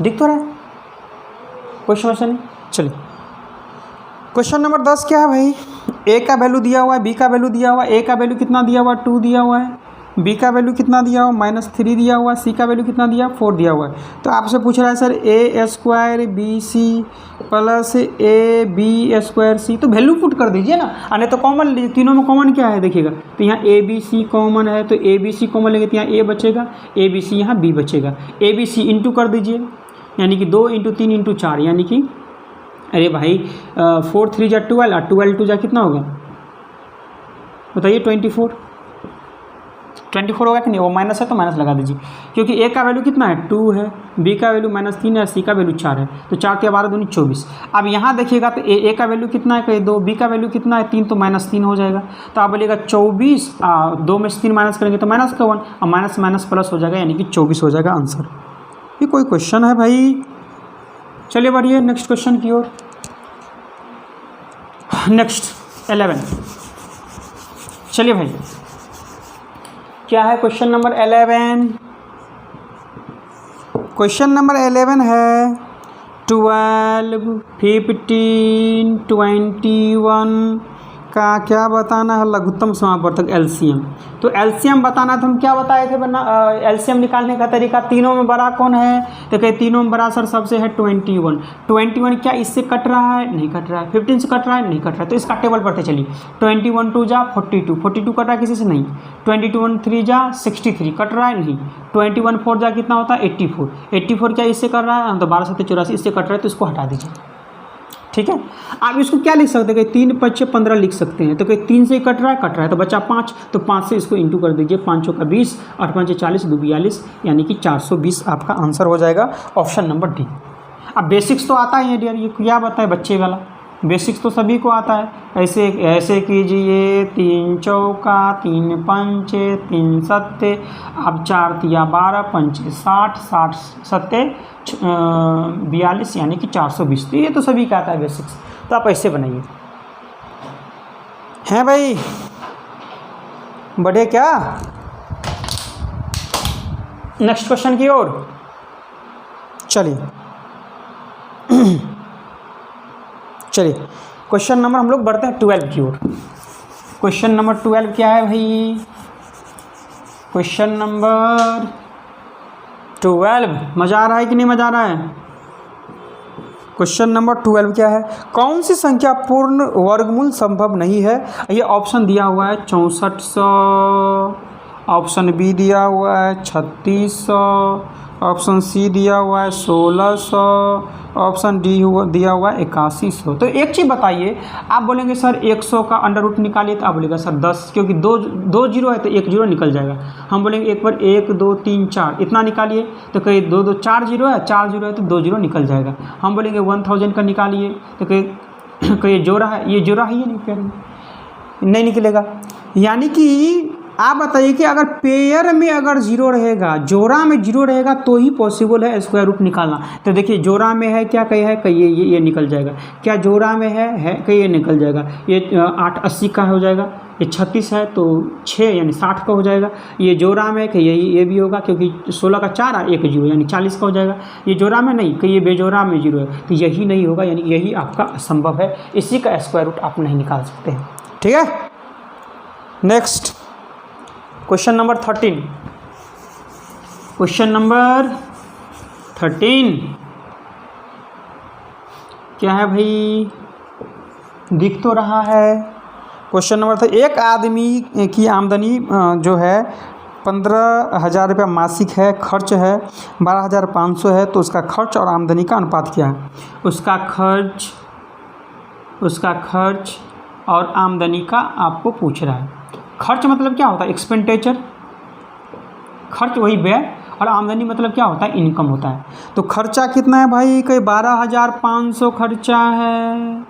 दिख तो रहा है क्वेश्चन। चलिए क्वेश्चन नंबर 10 क्या है भाई? ए का वैल्यू दिया हुआ है, बी का वैल्यू दिया हुआ है। ए का वैल्यू कितना दिया हुआ है 2 दिया हुआ है, बी का वैल्यू कितना दिया हुआ -3 दिया हुआ है, सी का वैल्यू कितना दिया 4 दिया हुआ है। तो आपसे पूछ रहा है sir A square B C plus A B square C, तो वैल्यू पुट कर दीजिए ना, आने तो कॉमन, तीनों में कॉमन क्या है देखिएगा, तो यहाँ ए बी सी कॉमन है, तो ए बी सी कॉमन लेंगे तो यहाँ ए बचेगा, ए बी सी यहाँ बी बचेगा। ए बी सी इंटू कर दीजिए, यानी कि 2 × 3 × 4, यानी कि अरे भाई 4 3 जा 12 और 12 2 जा कितना होगा बताइए 24 होगा कि नहीं? वो माइनस है तो माइनस लगा दीजिए, क्योंकि ए का वैल्यू कितना है 2 है, बी का वैल्यू -3 है, सी का वैल्यू 4 है, तो 4 के 12 दूनी 24। अब यहाँ देखिएगा तो ए का वैल्यू कितना है कहीं 2, बी का वैल्यू कितना है 3, तो -3 हो जाएगा। तो आप बोलिएगा 24, 2 में से 3 माइनस करेंगे तो -1 और माइनस माइनस प्लस हो जाएगा, यानी कि 24 हो जाएगा आंसर। ये कोई क्वेश्चन है भाई? चलिए बढ़िए नेक्स्ट क्वेश्चन की ओर। नेक्स्ट 11, चलिए भाई क्या है क्वेश्चन नंबर 11? क्वेश्चन नंबर 11 है 12, 15, 21 का क्या बताना है? लघुत्तम समापवर्तक एलसीएम। तो एलसीएम बताना, तो हम क्या बताए थे एलसीएम निकालने का तरीका, तीनों में बड़ा कौन है? तो कहे तीनों में बड़ा सर सबसे है 21। 21 क्या इससे कट रहा है? नहीं कट रहा है। 15 से कट रहा है? नहीं कट रहा है। तो इसका टेबल पढ़ते चलिए। 21 2 जा 42, 42 कट रहा है किसी से? नहीं। 21 3 जा 63, कट रहा है? नहीं। 21 4 जा कितना होता है 84, 84 क्या इससे कर रहा है? तो 12 7 84 इससे कट रहा है, तो इसको हटा दीजिए। ठीक है, आप इसको क्या लिख सकते हैं कि 3 5 15 लिख सकते हैं, तो कि 3 से कट रहा है तो बचा 5, तो 5 से इसको इंटू कर दीजिए, 5 का 20, 8 5 40, 2 42, यानी कि 420 आपका आंसर हो जाएगा, ऑप्शन नंबर डी। अब बेसिक्स तो आता ही है डियर, ये क्या बताए बच्चे वाला, बेसिक्स तो सभी को आता है। ऐसे कीजिए 3 चौका 3 पंचे 3 सत्ते, अब 4 तिया 12 पंचे 60, 60 सत्ते 42, यानी कि 420। तो ये तो सभी का आता है बेसिक्स, तो आप ऐसे बनाइए। हैं भाई बढ़े क्या? नेक्स्ट क्वेश्चन की ओर चलिए। चलिए क्वेश्चन नंबर हम लोग बढ़ते हैं 12 की ओर। क्वेश्चन नंबर 12 क्या है भाई? क्वेश्चन नंबर 12 मज़ा आ रहा है कि नहीं मज़ा आ रहा है? क्वेश्चन नंबर 12 क्या है? कौन सी संख्या पूर्ण वर्गमूल संभव नहीं है? ये ऑप्शन दिया हुआ है 6400, ऑप्शन बी दिया हुआ है 3600, ऑप्शन सी दिया हुआ है 1600, ऑप्शन डी दिया हुआ है 8100। तो एक चीज़ बताइए, आप बोलेंगे सर 100 का अंडर रूट निकालिए, तो आप बोलेगा सर 10, क्योंकि दो जीरो है तो 1 जीरो निकल जाएगा। हम बोलेंगे एक बार 1 2 3 4 इतना निकालिए, तो कहीं 2 2 4 जीरो है, 4 जीरो है तो 2 जीरो निकल जाएगा। हम बोलेंगे 1000 का निकालिए, तो कहीं जोड़ा है, ये जोड़ा है ये नहीं निकलेगा। यानी कि आप बताइए कि अगर पेयर में अगर जीरो रहेगा, जोड़ा में जीरो रहेगा, तो ही पॉसिबल है स्क्वायर रूट निकालना। तो देखिए जोड़ा में है क्या कहीं है, कहीं ये निकल जाएगा। क्या जोड़ा में है कहीं ये निकल जाएगा। ये 8 80 का हो जाएगा, ये 36 है तो 6 यानी 60 का हो जाएगा। ये जोड़ा में कि ये भी होगा, क्योंकि 16 का 4 है 1 जीरो यानी 40 का हो जाएगा। ये जोड़ा में नहीं, कि ये बेजोड़ा में जीरो है, तो यही नहीं होगा, यानी यही आपका असंभव है। इसी का स्क्वायर रूट आप नहीं निकाल सकते हैं। ठीक है, next question number 13। Question number 13 क्या है भाई? दिख तो रहा है क्वेश्चन नंबर था, एक आदमी की आमदनी जो है 15,000 रुपया मासिक है, खर्च है 12,500 है, तो उसका खर्च और आमदनी का अनुपात क्या है? उसका खर्च और आमदनी का आपको पूछ रहा है। खर्च मतलब क्या होता है? एक्सपेंडिचर। खर्च वही व्यय, और आमदनी मतलब क्या होता है? इनकम होता है। तो खर्चा कितना है भाई? कोई 12,500 खर्चा है।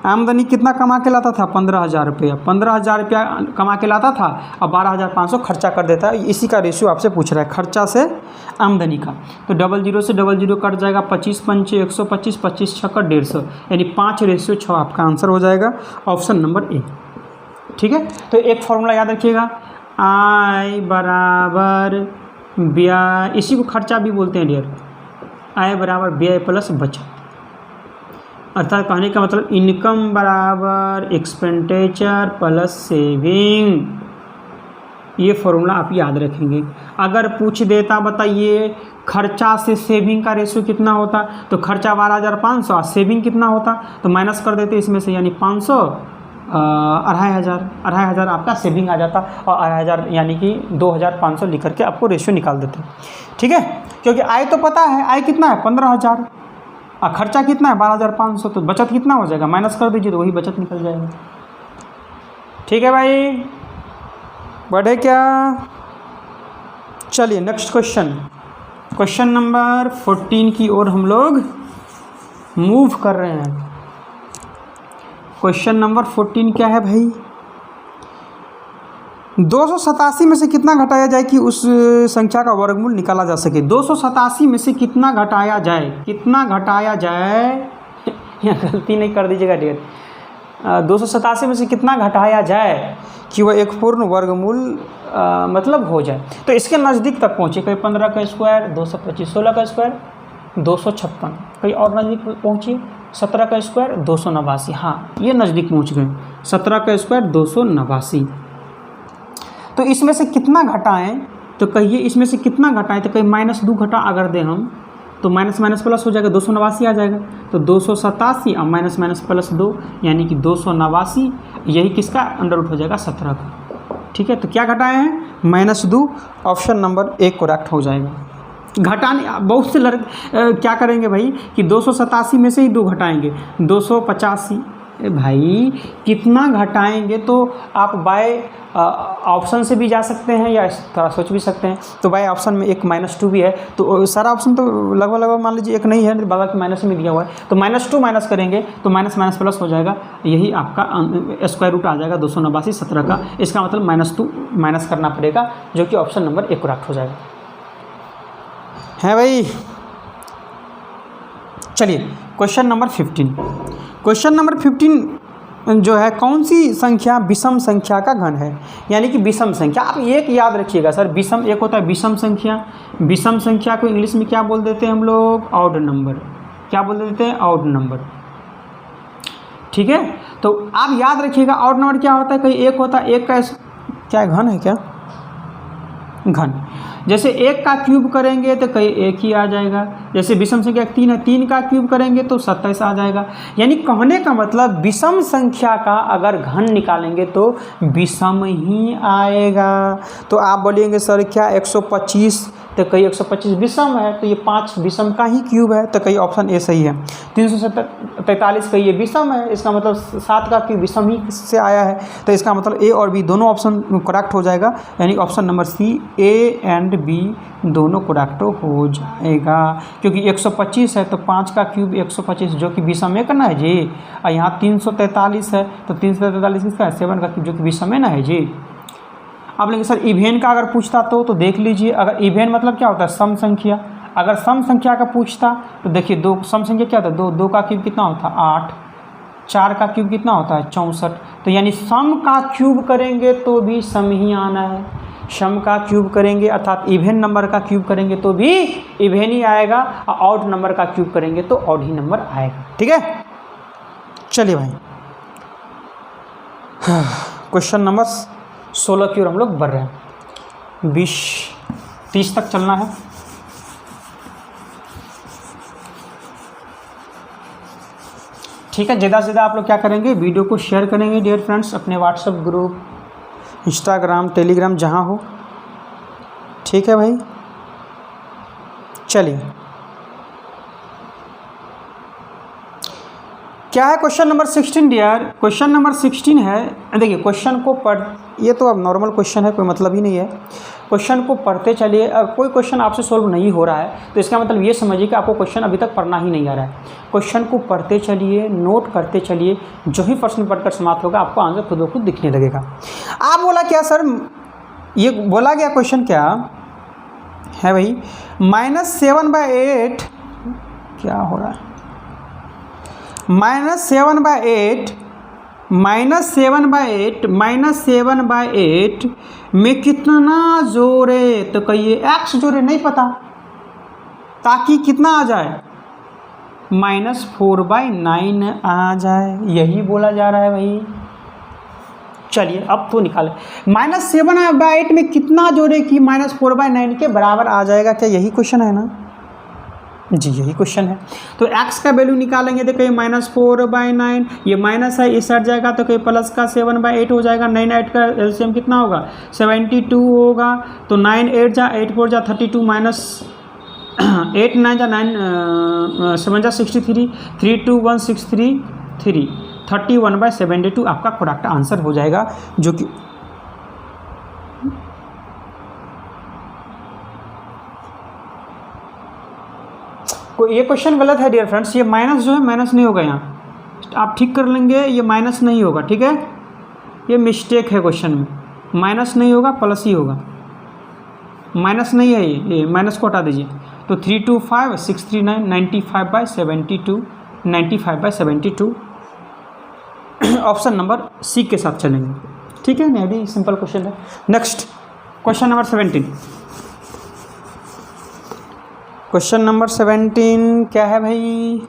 आमदनी कितना कमा के लाता था? 15,000 रुपया। 15,000 रुपया कमा के लाता था और 12,500 खर्चा कर देता है। इसी का रेशियो आपसे पूछ रहा है, खर्चा से आमदनी का। तो 00 से 00 कट जाएगा, 25 पंचे 125, 25 छक्का 150, यानी 5:6 आपका आंसर हो जाएगा, ऑप्शन नंबर ए। ठीक है, तो एक फॉर्मूला याद रखिएगा, आय बराबर व्यय, इसी को खर्चा भी बोलते हैं डियर। आय बराबर व्यय प्लस बचत, अर्थात कहने का मतलब इनकम बराबर एक्सपेंडिचर प्लस सेविंग। ये फॉर्मूला आप याद रखेंगे। अगर पूछ देता बताइए खर्चा से सेविंग का रेशियो कितना होता, तो खर्चा 12,500 और सेविंग कितना होता, तो माइनस कर देते इसमें से, यानी 500 2,500 आपका सेविंग आ जाता, और 2,500 यानी कि 2,500 लिख करके आपको रेशियो निकाल देते। ठीक है, क्योंकि आय तो पता है, आय कितना है 15,000 और खर्चा कितना है 12,500, तो बचत कितना हो जाएगा, माइनस कर दीजिए तो वही बचत निकल जाएगा। ठीक है भाई, बढ़े क्या? चलिए नेक्स्ट क्वेश्चन नंबर 14 की ओर हम लोग मूव कर रहे हैं। क्वेश्चन नंबर 14 क्या है भाई? 287 में से कितना घटाया जाए कि उस संख्या का वर्गमूल निकाला जा सके? 287 में से कितना घटाया जाए यहाँ गलती नहीं कर दीजिएगा डियर। 287 में से कितना घटाया जाए कि वह एक पूर्ण वर्गमूल मतलब हो जाए। तो इसके नज़दीक तक पहुँचे, कहीं 15 का स्क्वायर 225, 16 का स्क्वायर 256, कहीं और नज़दीक पहुँचिए 17 का स्क्वायर 289। हाँ, ये नज़दीक पहुँच गए, 17 का स्क्वायर 289। तो इसमें से कितना घटाएं, तो कहिए इसमें से कितना घटाएं, तो कहीं -2 घटा अगर दें हम, तो माइनस माइनस प्लस हो जाएगा, 289 आ जाएगा। तो 287 और माइनस माइनस प्लस 2 यानी कि 289, यही किसका अंडर रूट हो जाएगा 17 का। ठीक है, तो क्या घटाए हैं -2, ऑप्शन नंबर 1 करेक्ट हो जाएगा। घटाने बहुत से क्या करेंगे भाई कि 287 में से ही 2 घटाएंगे, 285। भाई कितना घटाएंगे, तो आप बाय ऑप्शन से भी जा सकते हैं या थोड़ा सोच भी सकते हैं। तो बाय ऑप्शन में एक -2 भी है, तो सारा ऑप्शन तो लगभग मान लीजिए एक नहीं है, बाकी माइनस में दिया हुआ है। तो -2 माइनस करेंगे तो माइनस माइनस प्लस हो जाएगा, यही आपका स्क्वायर रूट आ जाएगा 289 17 का। इसका मतलब -2 माइनस करना पड़ेगा, जो कि ऑप्शन नंबर 1 करेक्ट हो जाएगा। है भाई, चलिए क्वेश्चन नंबर 15। क्वेश्चन नंबर 15 जो है, कौन सी संख्या विषम संख्या का घन है? यानी कि विषम संख्या, आप एक याद रखिएगा सर, विषम एक होता है विषम संख्या। विषम संख्या को इंग्लिश में क्या बोल देते हैं हम लोग? Odd number. क्या बोल देते हैं? Odd number. ठीक है, तो आप याद रखिएगा ऑड नंबर क्या होता है, कहीं एक होता है, एक का क्या घन है क्या? घन। जैसे 1 का क्यूब करेंगे तो कहीं 1 ही आ जाएगा। जैसे विषम संख्या 3 है, 3 का क्यूब करेंगे तो 27 आ जाएगा। यानी कहने का मतलब विषम संख्या का अगर घन निकालेंगे तो विषम ही आएगा। तो आप बोलेंगे सर क्या 125, तो कहीं 125 विषम है, तो ये 5 विषम का ही क्यूब है, तो कहीं ऑप्शन ए सही है। 343 कहीं ये विषम है, इसका मतलब 7 का क्यूब विषम ही से आया है, तो इसका मतलब ए और बी दोनों ऑप्शन करेक्ट हो जाएगा, यानी option number C, A and B दोनों करेक्ट हो जाएगा। क्योंकि 125 है तो 5 का क्यूब 125 जो कि विषम है ना है जी, और यहाँ 343 है तो 343 किसका है? 7 का क्यूब जो कि विषम है ना है जी। आप लेंगे सर इवेन का अगर पूछता तो देख लीजिए, अगर इवेन मतलब क्या होता है? सम संख्या। अगर सम संख्या का पूछता तो देखिए 2 सम संख्या क्या होता है? 2 का क्यूब कितना होता है? 8। 4 का क्यूब कितना होता है? 64। तो यानी सम का क्यूब करेंगे तो भी सम ही आना है, सम का क्यूब करेंगे अर्थात इवेन नंबर का क्यूब करेंगे तो भी इवेन ही आएगा, और ऑड नंबर का क्यूब करेंगे तो ऑड ही नंबर आएगा। ठीक है, चलिए भाई क्वेश्चन नंबर 16 की ओर हम लोग बढ़ रहे हैं। 20-30 तक चलना है। ठीक है, ज़्यादा से ज़्यादा आप लोग क्या करेंगे, वीडियो को शेयर करेंगे डियर फ्रेंड्स, अपने व्हाट्सएप ग्रुप, इंस्टाग्राम, टेलीग्राम, जहाँ हो। ठीक है भाई, चलिए क्या है question number 16 dear. Question number 16 है, देखिए क्वेश्चन को पढ़, ये तो अब नॉर्मल क्वेश्चन है, कोई मतलब ही नहीं है। क्वेश्चन को पढ़ते चलिए। अब कोई क्वेश्चन आपसे सोल्व नहीं हो रहा है तो इसका मतलब ये समझिए कि आपको क्वेश्चन अभी तक पढ़ना ही नहीं आ रहा है। क्वेश्चन को पढ़ते चलिए, नोट करते चलिए, जो ही प्रश्न पढ़कर समाप्त होगा आपको आंसर खुद ब खुद दिखने लगेगा। आप बोला क्या सर, ये बोला गया क्वेश्चन क्या है भाई, -7/8 क्या हो रहा है, -7/8 में कितना जोड़े, तो कहिए x जोड़े, नहीं पता, ताकि कितना आ जाए, -4/9 आ जाए, यही बोला जा रहा है भाई। चलिए अब तो निकालें, -7/8 में कितना जोड़े कि -4/9 के बराबर आ जाएगा, क्या यही क्वेश्चन है ना जी, यही क्वेश्चन है। तो x का वैल्यू निकालेंगे तो कहीं -4/9, ये माइनस है, इस हट जाएगा तो कहीं प्लस का 7/8 हो जाएगा। 9 8 का एलसीएम कितना होगा, 72 होगा। तो 9 8 जा 8 4 जा 32 माइनस 8 9 जा 9 7 जा 63, 3 2 1 6 3 3 31/72 आपका करेक्ट आंसर हो जाएगा, जो कि ये क्वेश्चन गलत है डियर फ्रेंड्स। ये माइनस जो है माइनस नहीं होगा, यहाँ आप ठीक कर लेंगे, ये माइनस नहीं होगा। ठीक है, ये मिस्टेक है क्वेश्चन में, माइनस नहीं होगा प्लस ही होगा, माइनस नहीं है, ये माइनस को हटा दीजिए। तो 325 639 95/72 95/72 ऑप्शन नंबर सी के साथ चलेंगे। ठीक है, नहीं सिंपल क्वेश्चन है। Next question number 17। Question number 17 क्या है भाई,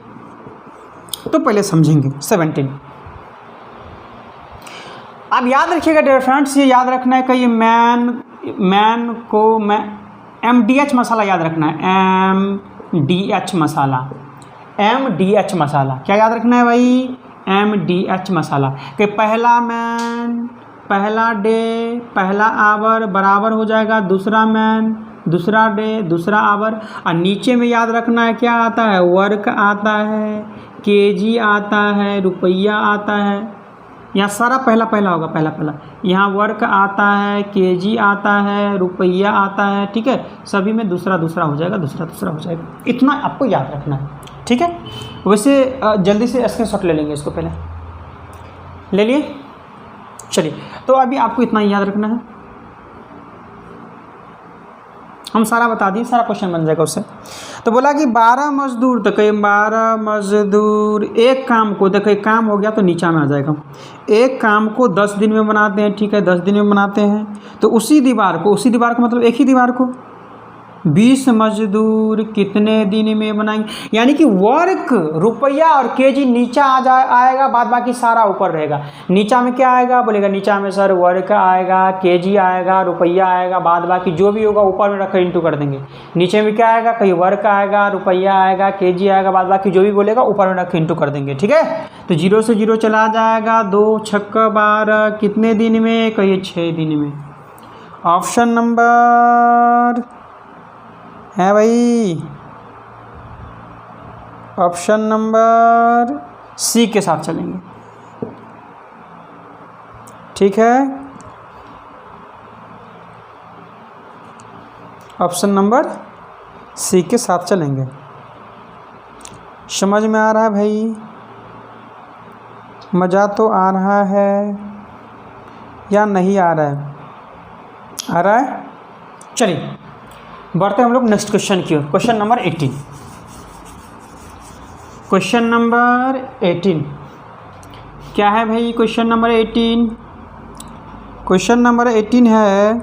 तो पहले समझेंगे 17। आप याद रखिएगा डियर फ्रेंड्स, ये याद रखना है कि ये मैन को MDH मसाला याद रखना है, MDH मसाला, MDH मसाला क्या याद रखना है भाई, MDH मसाला कि पहला मैन, पहला डे, पहला आवर बराबर हो जाएगा दूसरा मैन, दूसरा डे, दूसरा आवर। और नीचे में याद रखना है क्या आता है, वर्क आता है, केजी आता है, रुपया आता है। यहाँ सारा पहला पहला होगा, पहला पहला। यहाँ वर्क आता है, केजी आता है, रुपया आता है। ठीक है, सभी में दूसरा दूसरा हो जाएगा, दूसरा दूसरा हो जाएगा, इतना आपको याद रखना है। ठीक है, वैसे जल्दी से स्क्रीनशॉट ले लेंगे, इसको पहले ले लिए। चलिए, तो अभी आपको इतना ही याद रखना है, हम सारा बता दिए, सारा क्वेश्चन बन जाएगा उससे। तो बोला कि 12 मजदूर, तो कहीं 12 मजदूर एक काम को, देखिए काम हो गया तो नीचा में आ जाएगा, एक काम को 10 दिन में बनाते हैं। ठीक है, 10 दिन में बनाते हैं, तो उसी दीवार को मतलब एक ही दीवार को 20 मजदूर कितने दिन में बनाएंगे। यानी कि वर्क, रुपया और केजी नीचा आएगा, बाद बाकी सारा ऊपर रहेगा। नीचा में क्या आएगा, बोलेगा नीचा में सर वर्क आएगा, केजी आएगा, रुपया आएगा, बाद बाकी जो भी होगा ऊपर में रखकर इंटू कर देंगे। नीचे में क्या आएगा, कहीं वर्क आएगा, रुपया आएगा, केजी आएगा, बाद बाकी जो भी बोलेगा ऊपर में रख के इंटू कर देंगे। ठीक है, तो 0 से 0 चला जाएगा, 2 छक्का 12 कितने दिन में, कहिए 6 दिन में। ऑप्शन नंबर है भाई, ऑप्शन नंबर सी के साथ चलेंगे। ठीक है, ऑप्शन नंबर सी के साथ चलेंगे। समझ में आ रहा है भाई, मज़ा तो आ रहा है या नहीं आ रहा है, आ रहा है। चलिए बढ़ते हम लोग नेक्स्ट क्वेश्चन की ओर। Question number 18। क्वेश्चन नंबर 18 क्या है भाई, क्वेश्चन नंबर 18, क्वेश्चन नंबर 18 है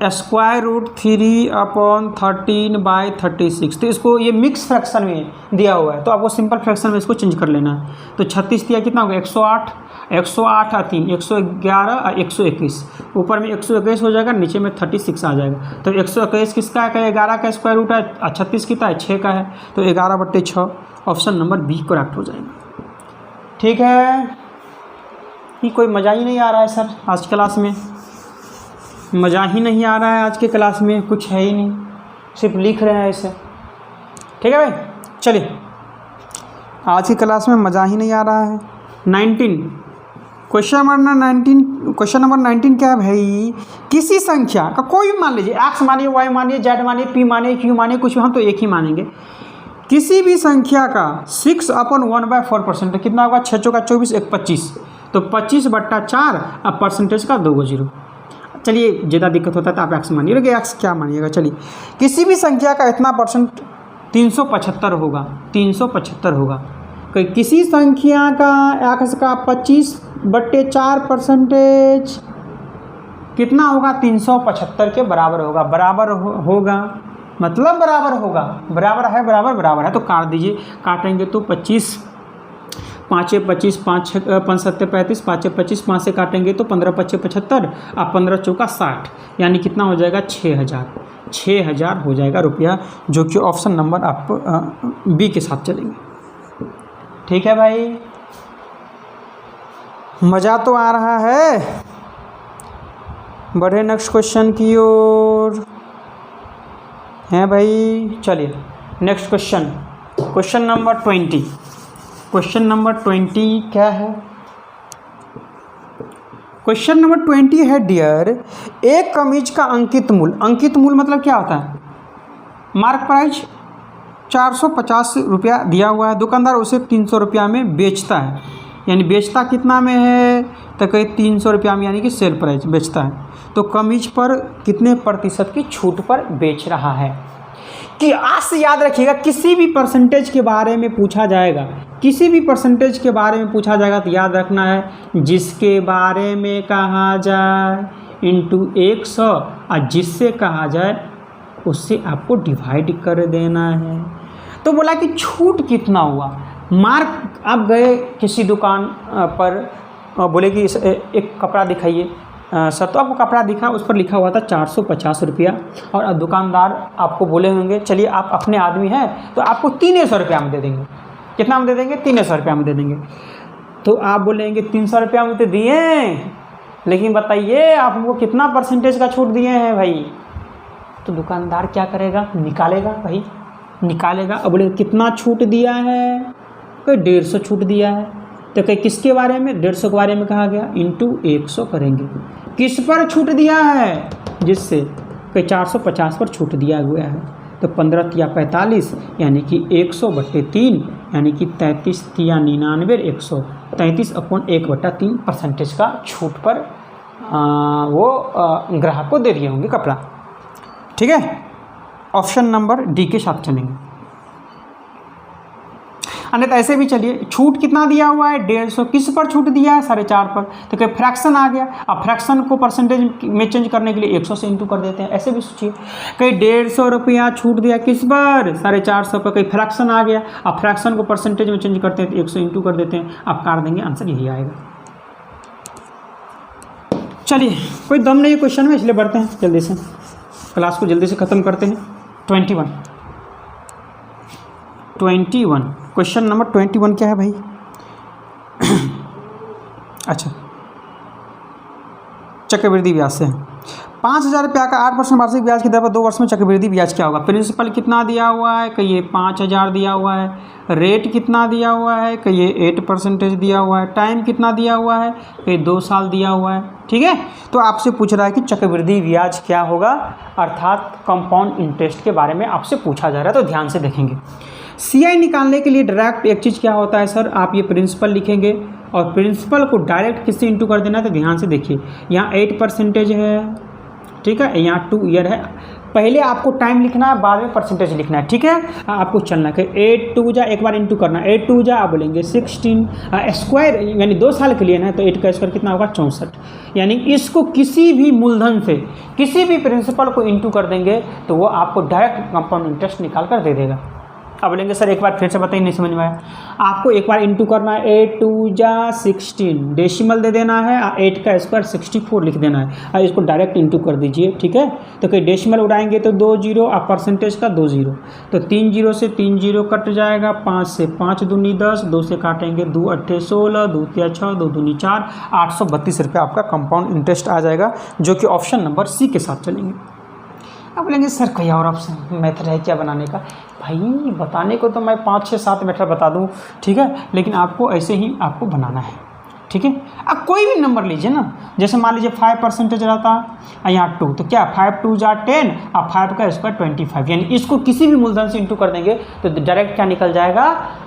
√3/13/36। तो इसको ये मिक्स फ्रैक्शन में दिया हुआ है, तो आपको सिंपल फ्रैक्शन में इसको चेंज कर लेना है। तो 36 दिया कितना होगा, 108, 108 और 3 111 और 121, ऊपर में 121 हो जाएगा, नीचे में 36 आ जाएगा। तो 121 किसका है, 11 का स्क्वायर रूट है, 36 कितना है, 6 का है, तो 11/6 ऑप्शन नंबर बी करेक्ट हो जाएगा। ठीक है, कि कोई मज़ा ही नहीं आ रहा है सर आज क्लास में, मज़ा ही नहीं आ रहा है आज के क्लास में, कुछ है ही नहीं, सिर्फ लिख रहे हैं ऐसे। ठीक है भाई, चलिए आज की क्लास में मज़ा ही नहीं आ रहा है। 19 क्वेश्चन नंबर 19 क्या है भाई, किसी संख्या का कोई भी मान लीजिए, एक्स मानिए, वाई मानिए, जेड मानिए, पी मानिए, क्यू मानिए, कुछ भी, हम तो एक ही मानेंगे। किसी भी संख्या का 6/1/4% तो कितना होगा, 6 चौका 24, 1 25, तो 25/4, अब परसेंटेज का 2 0। चलिए ज़्यादा दिक्कत होता है तो आप एक्स मानिएगा, एक्स क्या मानिएगा। चलिए किसी भी संख्या का इतना परसेंट 375 होगा, 375 होगा। किसी संख्या का एक्स का 25/4 परसेंटेज कितना होगा, 375 के बराबर होगा। बराबर होगा मतलब बराबर होगा, बराबर है, बराबर है तो काट दीजिए। काटेंगे तो 25, 5 25, 5 5 7 35, 5 25, 5 से काटेंगे तो 15 5 75, अब 15 चौका 60, यानी कितना हो जाएगा, 6000 हो जाएगा रुपया, जो कि ऑप्शन नंबर आप बी के साथ चलेंगे। ठीक है भाई, मज़ा तो आ रहा है। बढ़े नेक्स्ट क्वेश्चन की ओर, है भाई। चलिए next question number 20। Question number 20 क्या है, क्वेश्चन नंबर 20 है, डियर एक कमीज का अंकित मूल्य मतलब क्या होता है, मार्क प्राइस 450 रुपया दिया हुआ है, दुकानदार उसे 300 रुपया में बेचता है, यानी बेचता कितना में है, तो कहीं 300 रुपया में, यानी कि सेल प्राइस बेचता है। तो कमीज पर कितने प्रतिशत की छूट पर बेच रहा है। कि आज से याद रखिएगा, किसी भी परसेंटेज के बारे में पूछा जाएगा, किसी भी परसेंटेज के बारे में पूछा जाएगा तो याद रखना है जिसके बारे में कहा जाए इंटू 100 और जिससे कहा जाए उससे आपको डिवाइड कर देना है। तो बोला कि छूट कितना हुआ, मार्क आप गए किसी दुकान पर, बोले कि एक कपड़ा दिखाइए सर, तो आपको कपड़ा दिखा, उस पर लिखा हुआ था 450 रुपया, और अब दुकानदार आपको बोले होंगे चलिए आप अपने आदमी हैं तो आपको 300 रुपया में दे देंगे। कितना में दे देंगे, 300 रुपया में दे देंगे। तो आप बोलेंगे 300 रुपया में तो दिए, लेकिन बताइए आप हमको कितना परसेंटेज का छूट दिए हैं भाई। तो दुकानदार क्या करेगा, निकालेगा भाई, निकालेगा। अब बोले कितना छूट दिया है, कोई 150 छूट दिया है, तो कहीं किसके बारे में, 150 के बारे में कहा गया, इंटू 100 करेंगे। किस पर छूट दिया है, जिससे कहीं 450 पर छूट दिया हुआ है, तो 15 या 45, यानी कि 100/3, यानी कि 33 या 99, 133/1/3 परसेंटेज का छूट पर वो ग्राहक को दे दिए होंगे कपड़ा। ठीक है, ऑप्शन नंबर डी के साथ चलेंगे। अन्यथा ऐसे भी चलिए, छूट कितना दिया हुआ है, 150, किस पर छूट दिया है, 4.5 पर, तो कहीं फ्रैक्शन आ गया। अब फ्रैक्शन को परसेंटेज में चेंज करने के लिए 100 से इंटू कर देते हैं। ऐसे भी सोचिए, कहीं 150 रुपया छूट दिया किस पर, 450 पर, कहीं फ्रैक्शन आ गया, अब फ्रैक्शन को परसेंटेज में चेंज करते हैं तो 100 इंटू कर देते हैं। आप काट देंगे, आंसर यही आएगा। चलिए कोई दम नहीं है क्वेश्चन में, इसलिए बढ़ते हैं जल्दी से, क्लास को जल्दी से ख़त्म करते हैं। 21 क्वेश्चन नंबर 21 क्या है भाई। अच्छा, चक्रवृद्धि ब्याज से 5000 रुपया का 8% वार्षिक ब्याज की दर पर 2 वर्ष में चक्रवृद्धि ब्याज क्या होगा। प्रिंसिपल कितना दिया हुआ है, कि ये 5000 दिया हुआ है, रेट कितना दिया हुआ है, कि ये 8% दिया हुआ है, टाइम कितना दिया हुआ है, कि 2 साल दिया हुआ है। ठीक है, तो आपसे पूछ रहा है कि चक्रवृद्धि ब्याज क्या होगा, अर्थात कंपाउंड इंटरेस्ट के बारे में आपसे पूछा जा रहा है, तो ध्यान से देखेंगे। CI निकालने के लिए डायरेक्ट एक चीज़ क्या होता है सर, आप ये प्रिंसिपल लिखेंगे और प्रिंसिपल को डायरेक्ट किससे इंटू कर देना है, तो ध्यान से देखिए, यहाँ 8% है, ठीक है, यहाँ 2 ईयर है। पहले आपको टाइम लिखना है, बाद में परसेंटेज लिखना है। ठीक है, आपको चलना है 8 2 जा, एक बार इंटू करना, 8 2 जा आप बोलेंगे 16 स्क्वायर, यानी 2 साल के लिए ना, तो 8 का स्क्वायर कितना होगा, 64। यानी इसको किसी भी मूलधन से, किसी भी प्रिंसिपल को इंटू कर देंगे तो वो आपको डायरेक्ट कंपाउंड इंटरेस्ट निकाल कर दे देगा। अब बोलेंगे सर एक बार फिर से बताइए, नहीं समझ में आया। आपको एक बार इंटू करना है, 8 2 जा 16, डेसिमल दे देना है, 8 का स्क्वायर 64 लिख देना है और इसको डायरेक्ट इंटू कर दीजिए, ठीक है। तो कहीं डेसिमल उड़ाएंगे तो 2 0 और परसेंटेज का 2 0, तो 3 0 से 3 0 कट जाएगा, 5 से 5 दूनी 10, 2 से काटेंगे 2 8 16, 2 3 6, 2 दूनी 4, 832 रुपये आपका कंपाउंड इंटरेस्ट आ जाएगा, जो कि ऑप्शन नंबर सी के साथ चलेंगे। अब बोलेंगे सर कोई और ऑप्शन मेथड है क्या बनाने का? भाई बताने को तो मैं 5 6 7 मेथड बता दूं, ठीक है, लेकिन आपको ऐसे ही आपको बनाना है, ठीक है। अब कोई भी नंबर लीजिए ना, जैसे मान लीजिए 5% रहता है यहाँ 2, तो क्या 5 2 जा 10 और 5 का स्क्वायर 25, यानी इसको किसी भी मूलधन से इंटू कर देंगे तो डायरेक्ट क्या निकल जाएगा?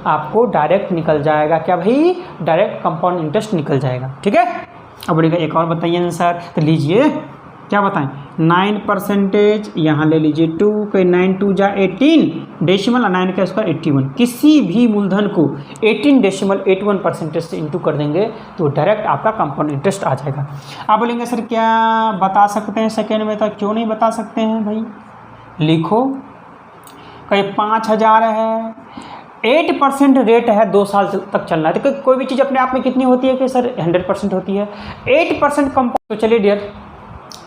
आपको डायरेक्ट निकल जाएगा क्या भाई? डायरेक्ट कंपाउंड इंटरेस्ट निकल जाएगा, ठीक है। अब बोलेगा एक और बताइए सर, तो लीजिए क्या बताएं, 9% यहाँ ले लीजिए 2, कोई 9 2 जा 18, डेसिमल 9 का स्क्वायर 81, किसी भी मूलधन को 18.81% से इंटू कर देंगे तो डायरेक्ट आपका कंपाउंड इंटरेस्ट आ जाएगा। आप बोलेंगे सर क्या बता सकते हैं सेकेंड में? तो क्यों नहीं बता सकते हैं भाई, लिखो। कोई 5000 है, 8% रेट है, 2 साल तक चलना है, तो कोई भी चीज़ अपने आप में कितनी होती है कि सर 100% होती है, 8% कंपाउंड। तो चलिए डियर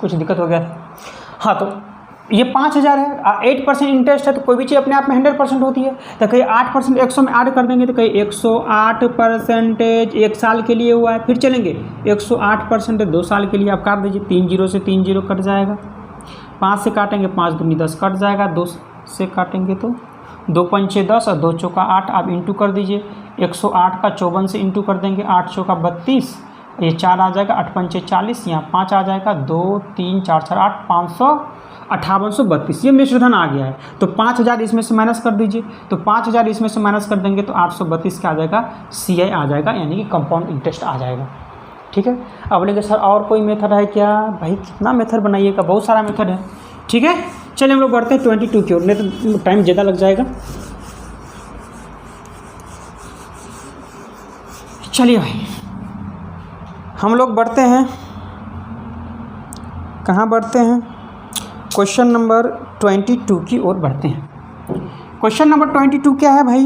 कुछ दिक्कत हो गया था, हाँ तो ये 5000 है, 8% इंटरेस्ट है, तो कोई भी चीज़ अपने आप में 100% होती है, तो कहीं 8% 100 में ऐड कर देंगे तो कहीं 108% 1 साल के लिए हुआ है, फिर चलेंगे 108% 2 साल के लिए आप काट दीजिए, 3 0 से 3 0 कट जाएगा, 5 से काटेंगे 5 दूनी 10 कट जाएगा, 2 से काटेंगे तो 2 पंचे 10 और 2 चौका 8, आप इंटू कर दीजिए, 108 का 54 से इंटू कर देंगे, 8 चौका 32, ये 4 आ जाएगा, 8 पंचे 40, यहाँ 5 आ जाएगा, 2 3 4 4 8, 5832, ये मिश्रधन आ गया है। तो 5000 इसमें से माइनस कर दीजिए, तो 5000 इसमें से माइनस कर देंगे तो 832 का आ जाएगा, CI आ जाएगा, यानी कि कंपाउंड इंटरेस्ट आ जाएगा, ठीक है। अब बोलेंगे सर और कोई मेथड है क्या? भाई कितना मेथड बनाइएगा, बहुत सारा मेथड है, ठीक है। चलिए हम लोग बढ़ते हैं 22 की ओर, नहीं तो टाइम ज़्यादा लग जाएगा। चलिए भाई हम लोग बढ़ते हैं, कहाँ बढ़ते हैं? क्वेश्चन नंबर 22 की ओर बढ़ते हैं। क्वेश्चन नंबर 22 क्या है भाई?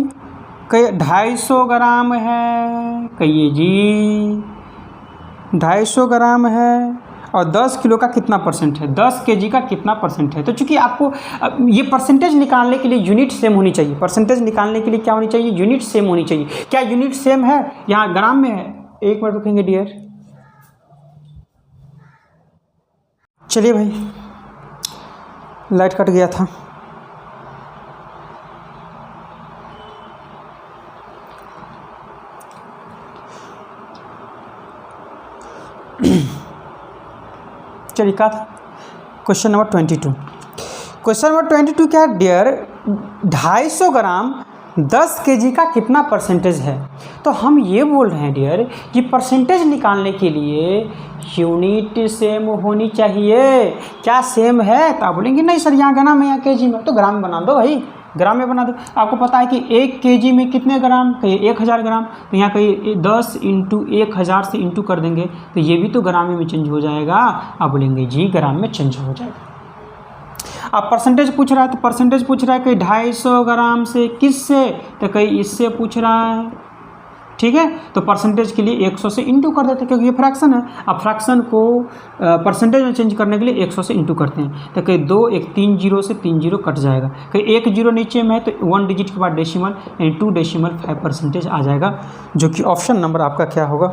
कहीं 250 ग्राम है, कहिए जी 250 ग्राम है, और 10 किलो का कितना परसेंट है, 10 kg का कितना परसेंट है। तो चूंकि आपको ये परसेंटेज निकालने के लिए यूनिट सेम होनी चाहिए, परसेंटेज निकालने के लिए क्या होनी चाहिए? यूनिट सेम होनी चाहिए। क्या यूनिट सेम है? यहाँ ग्राम में है, एक मिनट रुकेंगे डियर। चलिए भाई लाइट कट गया था, चलिए क्या था? Question number 22। क्वेश्चन नंबर 22 क्या है डियर? 250 ग्राम 10 kg का कितना परसेंटेज है? तो हम ये बोल रहे हैं डियर कि परसेंटेज निकालने के लिए यूनिट सेम होनी चाहिए। क्या सेम है? तो आप बोलेंगे नहीं सर यहाँ ग्राम है, यहाँ kg में, तो ग्राम में बना दो भाई, ग्राम में बना दो। आपको पता है कि 1 kg में कितने ग्राम? कहीं 1000 ग्राम, तो यहाँ कहीं 10 × 1000 से इंटू कर देंगे तो ये भी तो ग्राम में चेंज हो जाएगा। आप बोलेंगे जी ग्राम में चेंज हो जाएगा। अब परसेंटेज पूछ रहा है, तो परसेंटेज पूछ रहा है कि 250 ग्राम से किससे? तो कहीं इससे पूछ रहा है, ठीक है। तो परसेंटेज के लिए 100 से इंटू कर देते हैं, क्योंकि ये फ्रैक्शन है। अब फ्रैक्शन को परसेंटेज में चेंज करने के लिए 100 से इंटू करते हैं, तो कहीं 2 1 3 0 से 3 0 कट जाएगा, कहीं 1 0 नीचे में है तो 1 डिजिट के बाद डेसिमल, यानी 2.5% आ जाएगा, जो कि ऑप्शन नंबर आपका क्या होगा?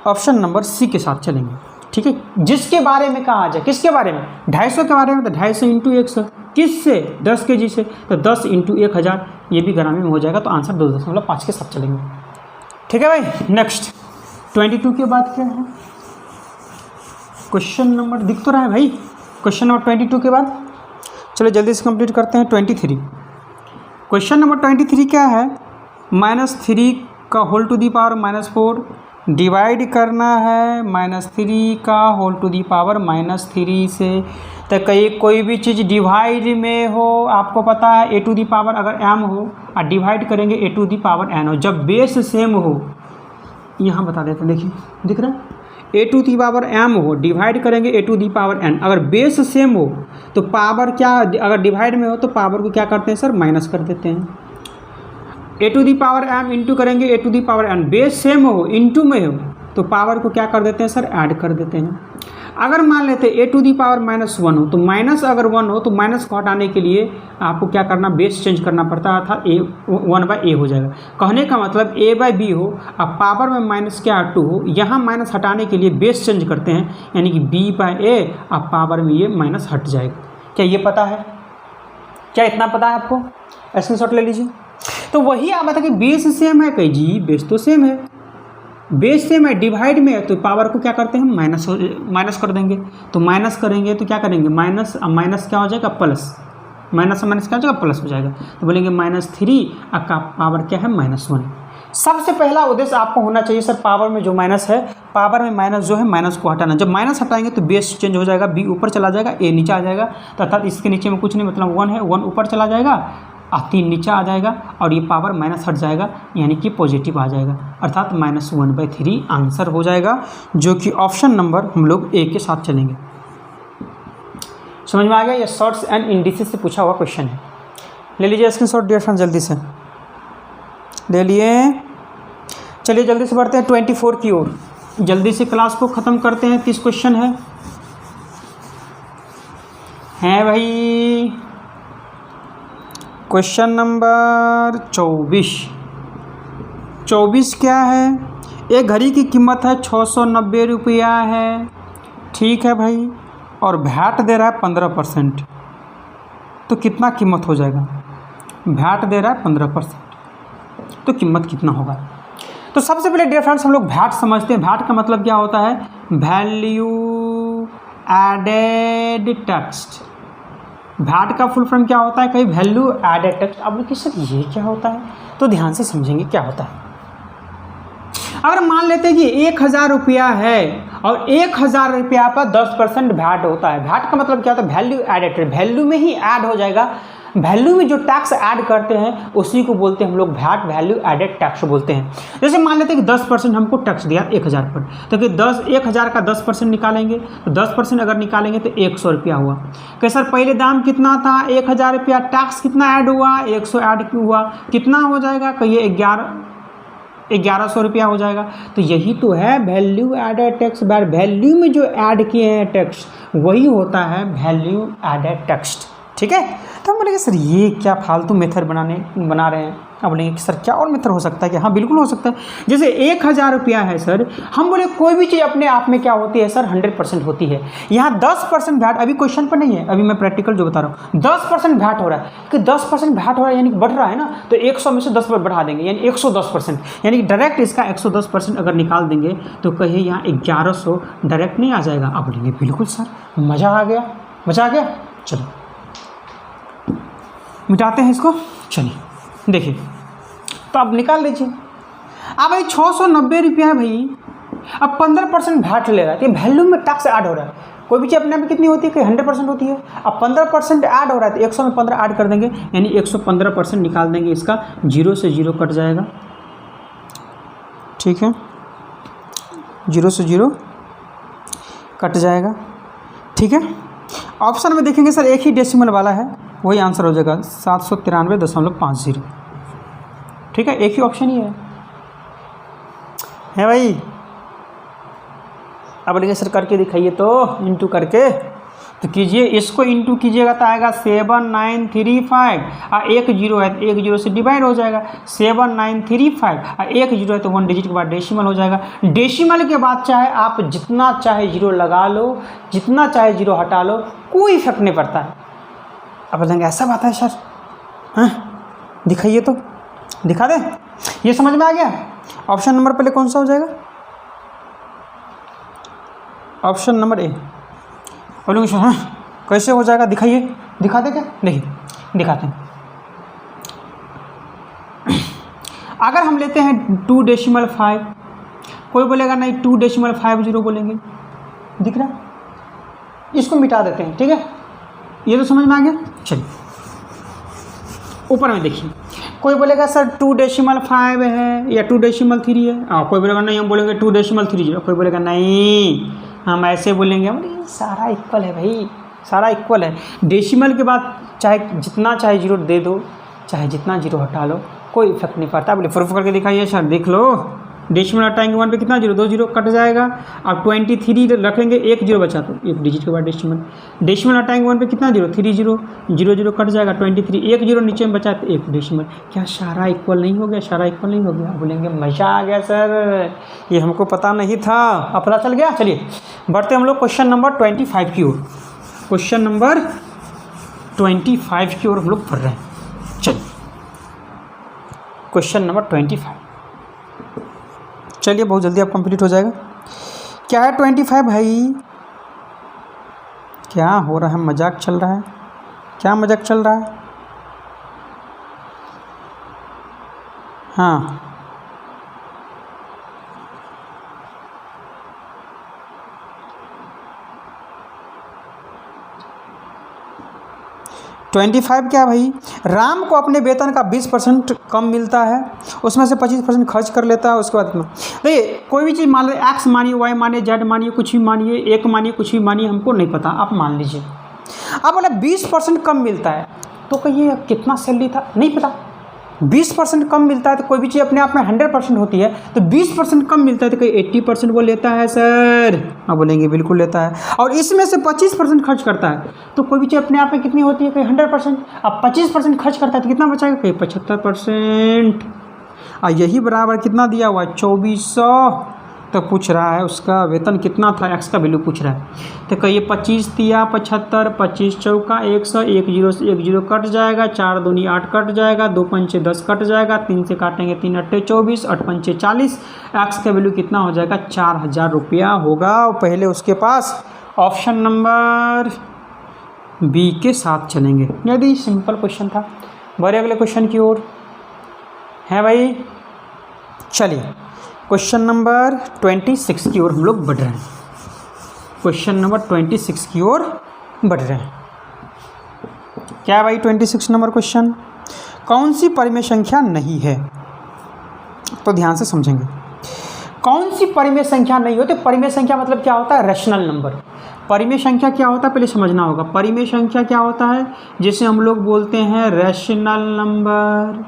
ऑप्शन नंबर सी के साथ चलेंगे, ठीक है। जिसके बारे में कहा जाए, किसके बारे में? 250 के बारे में, तो 250 × 100 किससे? 10 kg से, तो 10 × 1000, ये भी ग्राम में हो जाएगा, तो आंसर 2.5 के साथ चलेंगे, ठीक है भाई। नेक्स्ट 22 के बाद क्या है? क्वेश्चन नंबर दिख तो रहा है भाई, क्वेश्चन नंबर 22 के बाद चलो जल्दी से कंप्लीट करते हैं 23। क्वेश्चन नंबर 23 क्या है? -3 का whole to the power -4 divide करना है -3 का होल टू दी पावर -3 से। तो कहीं कोई भी चीज़ डिवाइड में हो, आपको पता है a टू दी पावर अगर m हो और डिवाइड करेंगे a to the power n हो, जब बेस सेम हो, यहाँ बता देते हैं, देखिए दिख रहा है, ए टू दी पावर एम हो, डिवाइड करेंगे A to the power N. अगर बेस सेम हो तो पावर क्या, अगर डिवाइड में हो तो पावर को क्या करते हैं सर, माइनस कर देते हैं। A to the power M into करेंगे A to the power N, base same हो इंटू में हो तो पावर को क्या कर देते हैं सर, ऐड कर देते हैं। अगर मान लेते ए टू दी पावर -1 हो तो माइनस अगर 1 हो तो माइनस को हटाने के लिए आपको क्या करना, बेस चेंज करना पड़ता है, अर्थात ए 1/a हो जाएगा। कहने का मतलब a/b हो, अब पावर में माइनस क्या 2 हो, यहाँ माइनस हटाने के लिए बेस चेंज करते हैं, यानी कि b/a, अब पावर में ये माइनस हट जाएगा। क्या ये पता है, क्या इतना पता है आपको? स्क्रीनशॉट ले लीजिए। तो वही आप बता कि बेस सेम है, कहीं जी बेस तो सेम है, बेस सेम है, डिवाइड में है तो पावर को क्या करते हैं, माइनस कर देंगे। तो माइनस करेंगे तो क्या करेंगे, माइनस, अब माइनस क्या हो जाएगा, प्लस, माइनस से माइनस क्या हो जाएगा, प्लस हो जाएगा। तो बोलेंगे -3 का पावर क्या है, -1। सबसे पहला उद्देश्य आपको होना चाहिए सर, पावर में जो माइनस है, पावर में माइनस जो है, माइनस को हटाना। जब माइनस हटाएंगे तो बेस चेंज हो जाएगा, b ऊपर चला जाएगा, a नीचे आ जाएगा। तो अर्थात इसके नीचे में कुछ नहीं, मतलब 1 है, 1 ऊपर चला जाएगा, 3 नीचे आ जाएगा और ये पावर माइनस हट जाएगा, यानी कि पॉजिटिव आ जाएगा, अर्थात -1/3 आंसर हो जाएगा, जो कि ऑप्शन नंबर हम लोग ए के साथ चलेंगे। समझ में आ गया? ये शॉर्ट्स एंड इंडिसेस से पूछा हुआ क्वेश्चन है। ले लीजिए स्क्रीनशॉट डियर फ्रेंड, जल्दी से ले लिए। चलिए जल्दी से बढ़ते हैं 24 की ओर, जल्दी से क्लास को ख़त्म करते हैं। 30 क्वेश्चन है भाई। क्वेश्चन नंबर 24 क्या है? एक घड़ी की कीमत है 690 रुपया है, ठीक है भाई, और भैट दे रहा है 15%, तो कितना कीमत हो जाएगा? भैट दे रहा है 15%, तो कीमत कितना होगा? तो सबसे पहले डियर फ्रेंड्स हम लोग भैट समझते हैं। भैट का मतलब क्या होता है? Value added tax. भैट का फुल फॉर्म क्या होता है? कहीं वैल्यू एडेड टैक्स। अब लोग सर ये क्या होता है, तो ध्यान से समझेंगे क्या होता है। अगर मान लेते हैं कि 1000 रुपया है और 1000 रुपया पर 10% भैट होता है। भैट का मतलब क्या होता है? वैल्यू एडेड, वैल्यू में ही ऐड हो जाएगा। वैल्यू में जो टैक्स ऐड करते हैं उसी को बोलते हैं हम लोग भैट, वैल्यू एडेड टैक्स बोलते हैं। जैसे मान लेते हैं कि 10% हमको टैक्स दिया 1000 पर, तो कि 1000 का 10% निकालेंगे, तो 10% अगर निकालेंगे तो 100 रुपया हुआ। कि सर पहले दाम कितना था? 1000 रुपया, टैक्स कितना ऐड हुआ? 100 ऐड हुआ, कितना हो जाएगा? कहिए 1100 रुपया हो जाएगा। तो यही तो है वैल्यू एडेड टैक्स। वैल्यू में जो ऐड किए हैं टैक्स वही होता है वैल्यू एडेड टैक्स, ठीक है। तो हम बोलेंगे सर ये क्या फालतू मेथड बना रहे हैं। अब बोलेंगे कि सर क्या और मेथड हो सकता है? कि हाँ बिल्कुल हो सकता है। जैसे 1000 रुपया है सर, हम बोले कोई भी चीज़ अपने आप में क्या होती है सर? 100% होती है। यहाँ 10% भैट, अभी क्वेश्चन पर नहीं है, अभी मैं प्रैक्टिकल जो बता रहा हूँ, 10% भैट हो रहा है। कि 10% भैट हो रहा है यानी कि बढ़ रहा है ना, तो 100 में से 10 पर बढ़ा देंगे, यानी 110%, यानी कि डायरेक्ट इसका 110% अगर निकाल देंगे तो कहिए यहाँ 1100 डायरेक्ट नहीं आ जाएगा। अब बोलेंगे बिल्कुल सर, मज़ा आ गया, मज़ा आ गया। चलो मिटाते हैं इसको। चलिए देखिए, तो अब निकाल लीजिए। अब भाई 690 रुपया है भाई, अब 15% भैट ले रहा है, तो वैल्यू में टैक्स ऐड हो रहा है। कोई भी चीज़ अपने में कितनी होती है? कि 100% होती है। अब 15% ऐड हो रहा है तो 100 में 15 ऐड कर देंगे, यानी 115% निकाल देंगे। इसका 0 से 0 कट जाएगा, ठीक है, 0 से 0 कट जाएगा, ठीक है। ऑप्शन में देखेंगे सर एक ही डेसिमल वाला है, वही आंसर हो जाएगा 793.50, ठीक है, एक ही ऑप्शन ही है भाई। अब बोलेंगे सर करके दिखाइए, तो इंटू करके तो कीजिए, इसको इंटू कीजिएगा तो आएगा 7935, और 1 0 है तो 1 0 से डिवाइड हो जाएगा। 7935 और 1 0 है तो 1 डिजिट के बाद डेसिमल हो जाएगा। डेसिमल के बाद चाहे आप जितना चाहे 0 लगा लो, जितना चाहे 0 हटा लो, कोई इफेक्ट नहीं पड़ता है। अब बोलेंगे ऐसा बात है सर? हाँ दिखाइए, तो दिखा दें। ये समझ में आ गया? ऑप्शन नंबर पहले कौन सा हो जाएगा? Option number A. बोलेंगे सर हाँ कैसे हो जाएगा? दिखाइए, दिखा दे क्या? नहीं दिखाते हैं। अगर हम लेते हैं 2.5, कोई बोलेगा नहीं 2.50 बोलेंगे, दिख रहा है? इसको मिटा देते हैं, ठीक है। ये तो समझ में आ गया। चलिए ऊपर में देखिए, कोई बोलेगा सर 2.5 है या 2.3 है, कोई बोलेगा नहीं हम बोलेंगे 2.30, कोई बोलेगा नहीं हम ऐसे बोलेंगे। बोले सारा इक्वल है भाई, सारा इक्वल है। डेसिमल के बाद चाहे जितना चाहे जीरो दे दो, चाहे जितना जीरो हटा लो, कोई इफेक्ट नहीं पड़ता। बोले प्रूफ करके दिखाइए सर, देख लो डेसिमल हटाएंगे 1 पे कितना जीरो, 2 जीरो कट जाएगा। अब 23 रखेंगे, 1 जीरो बचा तो 1 डिजिट के बाद डेसिमल हटाएंगे 1 पे कितना जीरो, 3 जीरो, 0 जीरो कट जाएगा 23, 1 जीरो नीचे में बचा तो 1 डेसिमल। क्या सारा इक्वल नहीं हो गया, सारा इक्वल नहीं हो गया? बोलेंगे मज़ा आ गया सर, ये हमको पता नहीं था, अब पता चल गया। चलिए बढ़ते हम लोग क्वेश्चन नंबर 25 की ओर। क्वेश्चन नंबर 25 की ओर हम लोग पढ़ रहे हैं। चलिए क्वेश्चन नंबर 25, चलिए बहुत जल्दी आप कंप्लीट हो जाएगा। क्या है 25 भाई? क्या हो रहा है, मजाक चल रहा है? क्या मजाक चल रहा है? हाँ 25 क्या भाई? राम को अपने वेतन का 20% कम मिलता है, उसमें से 25% खर्च कर लेता है। उसके बाद देखिए कोई भी चीज़ मान लो, एक्स मानिए, वाई मानिए, जेड मानिए, कुछ भी मानिए, एक मानिए, कुछ भी मानिए, हमको नहीं पता, आप मान लीजिए। आप बोले 20% कम मिलता है, तो कहिए कितना सैलरी था, नहीं पता। 20% कम मिलता है तो कोई भी चीज़ अपने आप में 100% होती है, तो 20% कम मिलता है तो कोई 80% वो लेता है सर? आप बोलेंगे बिल्कुल लेता है। और इसमें से 25% खर्च करता है, तो कोई भी चीज़ अपने आप में कितनी होती है, कोई 100%। अब 25% खर्च करता है तो कितना बचाएगा, कोई 75%। और यही बराबर कितना दिया हुआ है, 2400। तो पूछ रहा है उसका वेतन कितना था, एक्स का वैल्यू पूछ रहा है। तो कहिए 25 दिया 75, 25 चौका 100, 1 जीरो से 1 जीरो कट जाएगा, 4 दूनी 8 कट जाएगा, 2 पंचे 10 कट जाएगा, 3 से काटेंगे 3 अट्ठे 24, 8 पंचे 40। एक्स का वैल्यू कितना हो जाएगा, 4000 रुपया होगा। और पहले उसके पास ऑप्शन नंबर बी के साथ चलेंगे। यदि सिंपल क्वेश्चन था। बढ़े अगले क्वेश्चन की ओर, है भाई। चलिए क्वेश्चन नंबर 26 की ओर हम लोग बढ़ रहे हैं। क्वेश्चन नंबर 26 की ओर बढ़ रहे हैं। क्या है भाई 26 नंबर क्वेश्चन? कौन सी परिमेय संख्या नहीं है? तो ध्यान से समझेंगे, कौन सी परिमेय संख्या नहीं होती। परिमेय संख्या मतलब क्या होता है, रैशनल नंबर। परिमेय संख्या क्या होता है पहले समझना होगा। परिमेय संख्या क्या होता है, जिसे हम लोग बोलते हैं रैशनल नंबर।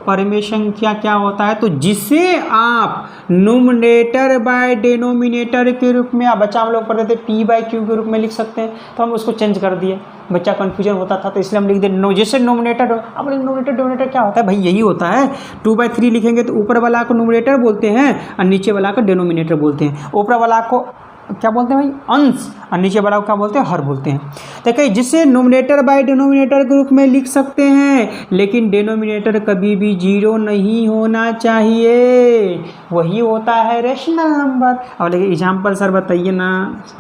परिमेय संख्या क्या होता है, तो जिसे आप न्यूमरेटर बाय डिनोमिनेटर के रूप में, बच्चा हम लोग पढ़ते थे पी बाई क्यू के रूप में लिख सकते हैं, तो हम उसको चेंज कर दिए। बच्चा कन्फ्यूजन होता था तो इसलिए हम लिख दे जैसे नोमिनेटर। अब नोमिनेटर डिनोमिनेटर क्या होता है भाई, यही होता है। 2/3 लिखेंगे तो ऊपर वाला को न्यूमरेटर बोलते हैं और नीचे वाला को डिनोमिनेटर बोलते हैं। ऊपर वाला को क्या बोलते हैं भाई, अंश, और नीचे वाला को क्या बोलते हैं, हर बोलते हैं। तो कहीं जिसे नोमिनेटर बाय डिनोमिनेटर के रूप में लिख सकते हैं, लेकिन डिनोमिनेटर कभी भी 0 नहीं होना चाहिए, वही होता है रैशनल नंबर। अब लेकिन एग्जाम्पल सर बताइए ना,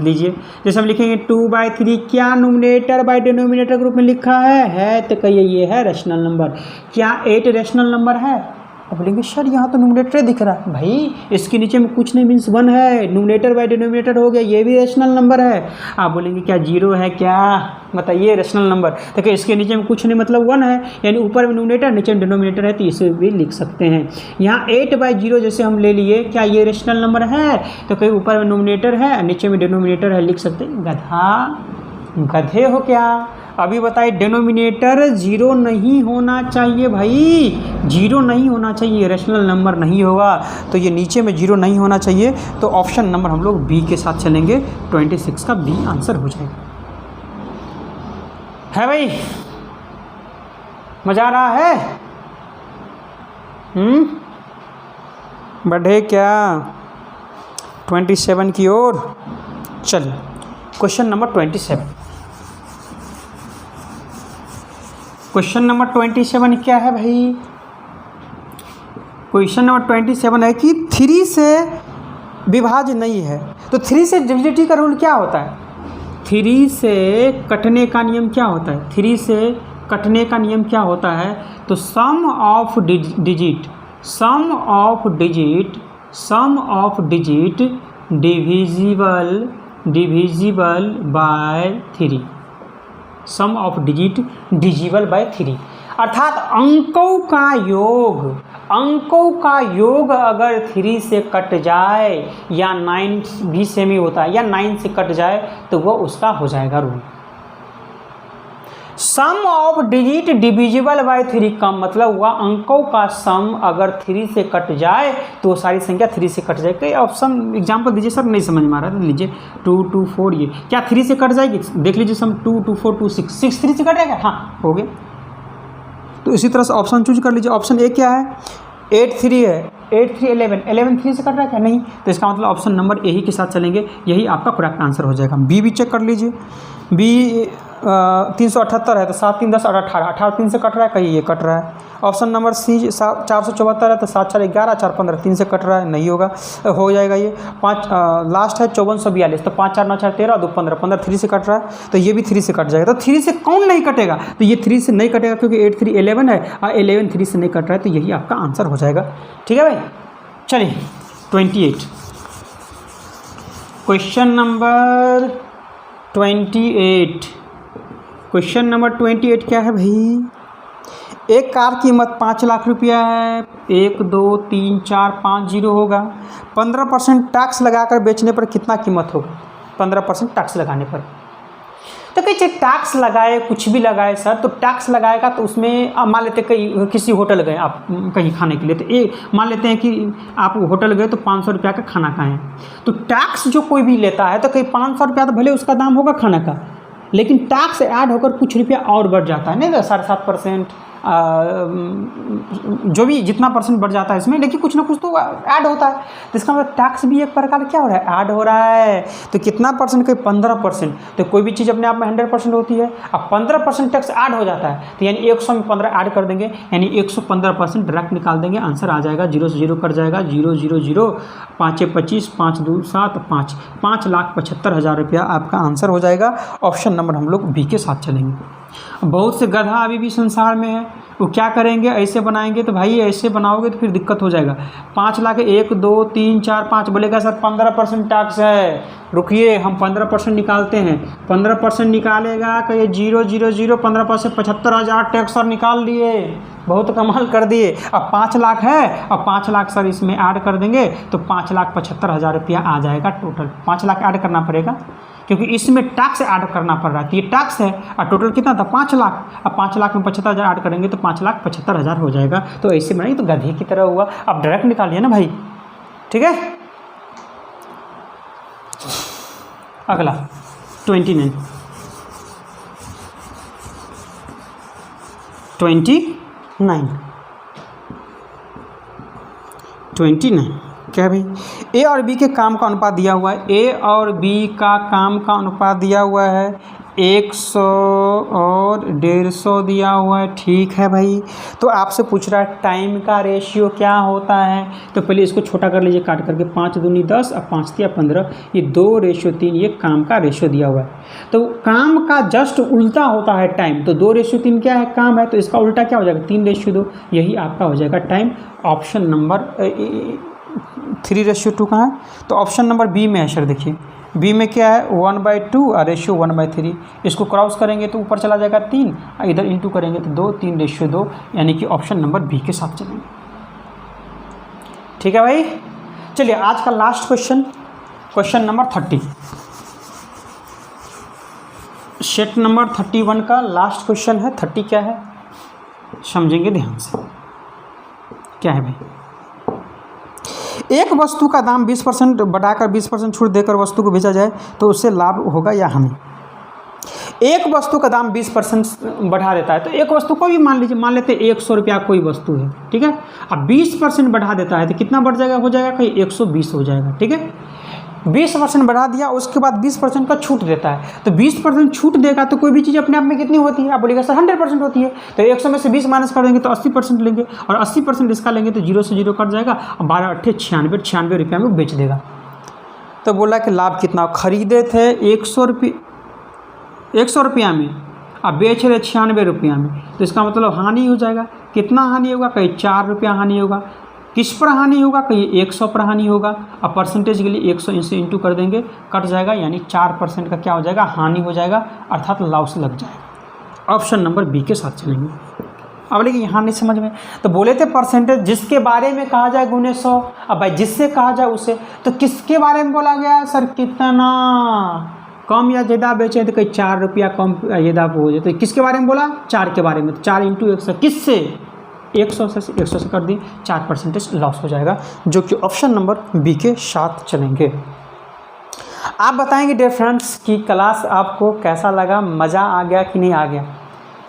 लीजिए। जैसे हम लिखेंगे 2/3 क्या नोमिनेटर बाय डिनोमिनेटर के रूप में लिखा है तो कहिए ये है रैशनल नंबर। क्या 8 रैशनल नंबर है? अब बोलेंगे सर यहाँ तो नोमिनेटर दिख रहा है। भाई इसके नीचे में कुछ नहीं, मीन्स 1 है, नोमिनेटर बाय डिनोमिनेटर हो गया, ये भी रैशनल नंबर है। आप बोलेंगे क्या 0 है क्या, बताइए रैशनल नंबर। देखिए इसके नीचे में कुछ नहीं मतलब 1 है, यानी ऊपर में नोमिनेटर नीचे में डिनोमिनेटर है, तो इसे भी लिख सकते हैं। यहाँ 8/0 जैसे हम ले लिए, क्या ये रैशनल नंबर है? तो कहीं ऊपर में नोमिनेटर है नीचे में डिनोमिनेटर है, लिख सकते हैं। गधा गधे हो क्या? अभी बताइए डिनोमिनेटर 0 नहीं होना चाहिए भाई, 0 नहीं होना चाहिए, रैशनल नंबर नहीं होगा, तो ये नीचे में 0 नहीं होना चाहिए। तो ऑप्शन नंबर हम लोग बी के साथ चलेंगे, 26 का बी आंसर हो जाएगा। है भाई, मजा आ रहा है? बढ़े क्या 27 की ओर? चलिए क्वेश्चन नंबर 27। क्वेश्चन नंबर 27 क्या है भाई? क्वेश्चन नंबर 27 है कि 3 से विभाज्य नहीं है। तो 3 से डिविजिबिलिटी का रूल क्या होता है? 3 से कटने का नियम क्या होता है? 3 से कटने का नियम क्या होता है? तो sum of digit divisible by 3। Sum of digit divisible by 3। अर्थात अंकों का योग अगर 3 से कट जाए या 9 भी सेम ही होता है, या 9 से कट जाए तो वो उसका हो जाएगा rule. Sum of digit divisible by 3 का मतलब हुआ अंकों का सम अगर 3 से कट जाए तो वो सारी संख्या 3 से कट जाए। कई ऑप्शन एग्जाम्पल दीजिए सर, नहीं समझ में आ रहा है तो लीजिए 2 2 4, ये क्या 3 से कट जाएगी? देख लीजिए सम 2 2 4 2 6 6 3 से कट जाएगा, हाँ हो गया। तो इसी तरह से ऑप्शन चूज कर लीजिए। ऑप्शन ए क्या है? 8 3 है, 8 3 11, 11 3 से कट रहा है क्या? नहीं, तो इसका मतलब ऑप्शन नंबर ए ही के साथ चलेंगे, यही आपका करेक्ट आंसर हो जाएगा। बी भी चेक कर लीजिए। बी 378 है तो 7 3 10 18, 18 3 से कट रहा है, कहीं ये कट रहा है। ऑप्शन नंबर सी 474 है तो 7 4 11 4 15 3 से कट रहा है, नहीं होगा, हो जाएगा ये। 5 लास्ट है 5442 तो 5 4 9 4 13 2 15 15 3 से कट रहा है, तो ये भी 3 से कट जाएगा। तो 3 से कौन नहीं कटेगा? तो ये 3 से नहीं कटेगा क्योंकि 8 3 11 है और 11 3 से नहीं कट रहा है, तो यही आपका आंसर हो जाएगा। ठीक है भाई, चलिए 28, क्वेश्चन नंबर 28। क्वेश्चन नंबर 28 क्या है भाई? एक कार की कीमत 5 लाख रुपया है, 1 2 3 4 5 0 होगा। 15% टैक्स लगाकर बेचने पर कितना कीमत होगा? 15% टैक्स लगाने पर। तो कहीं टैक्स लगाए, कुछ भी लगाए सर, तो टैक्स लगाएगा तो उसमें मान लेते कहीं किसी होटल गए आप कहीं खाने के लिए, तो ये मान लेते हैं कि आप होटल गए तो 500 रुपया का खाना खाएं, तो टैक्स जो कोई भी लेता है तो कहीं 500 रुपया तो भले उसका दाम होगा खाना का, लेकिन टैक्स ऐड होकर कुछ रुपया और बढ़ जाता है, नहीं तो 7.5% जो भी जितना परसेंट बढ़ जाता है इसमें, लेकिन कुछ ना कुछ तो ऐड होता है। तो इसका मतलब टैक्स भी एक प्रकार क्या हो रहा है? ऐड हो रहा है। तो कितना परसेंट? कोई 15%। तो कोई भी चीज़ अपने आप में 100% होती है, अब 15% टैक्स ऐड हो जाता है, तो यानी 100 में 15 ऐड कर देंगे, यानी 115% डायरेक्ट निकाल देंगे, आंसर आ जाएगा। 0 से 0 कट जाएगा, 0 0 0, 5 25, 5 2 7, 5,75,000 रुपया आपका आंसर हो जाएगा। ऑप्शन नंबर हम लोग बी के साथ चलेंगे। बहुत से गधा अभी भी संसार में है, वो क्या करेंगे? ऐसे बनाएंगे, तो भाई ऐसे बनाओगे तो फिर दिक्कत हो जाएगा। 5 लाख 1 2 3 4 5 बोलेगा सर 15% टैक्स है, रुकिए हम 15% निकालते हैं। 15% निकालेगा कि ये 0 0 0, 15% 75,000 टैक्स सर निकाल लिए, बहुत कमाल कर दिए। अब 5 लाख है, अब 5 लाख सर इसमें ऐड कर देंगे तो 5,75,000 रुपया आ जाएगा टोटल। 5 लाख ऐड करना पड़ेगा क्योंकि इसमें टैक्स ऐड करना पड़ रहा है, तो ये टैक्स है और टोटल कितना था? 5 लाख। अब 5 लाख में 75,000 ऐड करेंगे तो 5,75,000 हो जाएगा। तो ऐसे बनाइए, तो गधे की तरह हुआ। अब डायरेक्ट निकालिए ना भाई, ठीक है। अगला 29 क्या भाई? ए और बी के काम का अनुपात दिया हुआ है। ए और बी का काम का अनुपात दिया हुआ है 100 और 150 दिया हुआ है, ठीक है भाई। तो आपसे पूछ रहा है टाइम का रेशियो क्या होता है, तो पहले इसको छोटा कर लीजिए काट करके। 5 दूनी 10 और 5 तिया 15, ये 2:3, ये काम का रेशियो दिया हुआ है। तो काम का जस्ट उल्टा होता है टाइम, तो 2:3 क्या है? काम है, तो इसका उल्टा क्या हो जाएगा? 3:2, यही आपका हो जाएगा टाइम। ऑप्शन नंबर 3:2 कहाँ है? तो ऑप्शन नंबर बी में है सर। देखिए बी में क्या है? 1/2 और रेशियो 1/3। इसको क्रॉस करेंगे तो ऊपर चला जाएगा 3, इधर इंटू करेंगे तो 2, 3:2, यानी कि ऑप्शन नंबर बी के साथ चलेंगे। ठीक है भाई, चलिए आज का last question, question number 30, set number 31 का लास्ट क्वेश्चन है। 30 क्या है समझेंगे ध्यान से। क्या है भाई? एक वस्तु का दाम 20% बढ़ाकर 20% छूट देकर वस्तु को बेचा जाए तो उससे लाभ होगा या हानि? एक वस्तु का दाम 20% बढ़ा देता है, तो एक वस्तु को भी मान लेते 100 रुपया कोई वस्तु है, ठीक है। अब 20% बढ़ा देता है तो कितना बढ़ जाएगा? हो जाएगा कहीं 120 हो जाएगा, ठीक है। 20% बढ़ा दिया, उसके बाद 20% का छूट देता है, तो 20% छूट देगा तो कोई भी चीज़ अपने आप में कितनी होती है? आप बोलिएगा सर 100% होती है, तो 100 में से 20 माइनस कर देंगे तो 80% लेंगे, और 80% इसका लेंगे तो 0 से 0 कट जाएगा, 12 8 96 रुपया में बेच देगा। तो बोला कि लाभ कितना? खरीदे थे 100 रुपया में, अब बेच रहे 96 रुपया में, तो इसका मतलब हानि हो जाएगा। कितना हानि होगा? कहीं 4 रुपया हानि होगा। किस पर हानि होगा? कहीं 100 पर हानि होगा। अब परसेंटेज के लिए 100 से इंटू कर देंगे, कट जाएगा, यानी 4% का क्या हो जाएगा? हानि हो जाएगा, अर्थात लॉस लग जाएगा। ऑप्शन नंबर बी के साथ चलेंगे। अब लेकिन यहाँ नहीं समझ में, तो बोले थे परसेंटेज जिसके बारे में कहा जाए गुने 100। अब भाई जिससे कहा जाए उसे, तो किसके बारे में बोला गया सर, कितना कम या ज़्यादा बेचे, तो कहीं 4 रुपया कम ज़्यादा हो जाए, तो किसके बारे में बोला, 4 के बारे में। तो 4 × 100 किससे, 100 से कर दी, 4% लॉस हो जाएगा, जो कि ऑप्शन नंबर बी के साथ चलेंगे। आप बताएंगे डियर फ्रेंड्स कि क्लास आपको कैसा लगा, मज़ा आ गया कि नहीं आ गया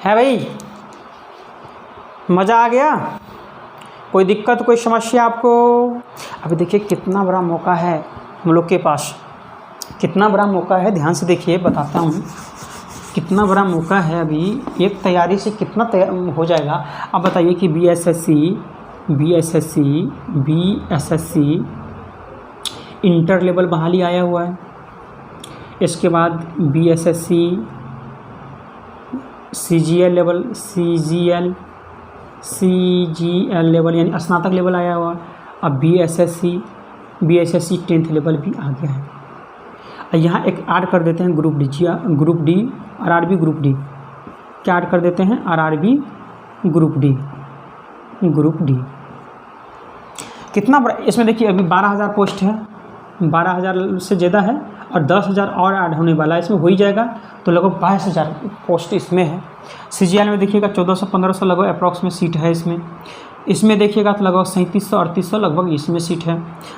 है भाई, मज़ा आ गया, कोई दिक्कत कोई समस्या आपको। अभी देखिए कितना बड़ा मौका है हम लोग के पास, कितना बड़ा मौका है, ध्यान से देखिए बताता हूँ कितना बड़ा मौका है। अभी एक तैयारी से कितना हो जाएगा। अब बताइए कि BSSC इंटर लेवल बहाली आया हुआ है, इसके बाद BSSC CGL लेवल यानी स्नातक लेवल आया हुआ। अब BSSC 10th लेवल भी आ गया है। यहाँ एक ऐड कर देते हैं group D RRB group D, क्या ऐड कर देते हैं, RRB ग्रुप डी कितना बड़ा, इसमें देखिए अभी 12,000 पोस्ट है, 12,000 से ज़्यादा है और 10,000 और ऐड होने वाला है, इसमें हो ही जाएगा, तो लगभग 22,000 पोस्ट इसमें है। CGL में देखिएगा 1400-1500 लगभग अप्रॉक्स में सीट है इसमें देखिएगा तो लगभग 3700-3800 लगभग इसमें सीट है।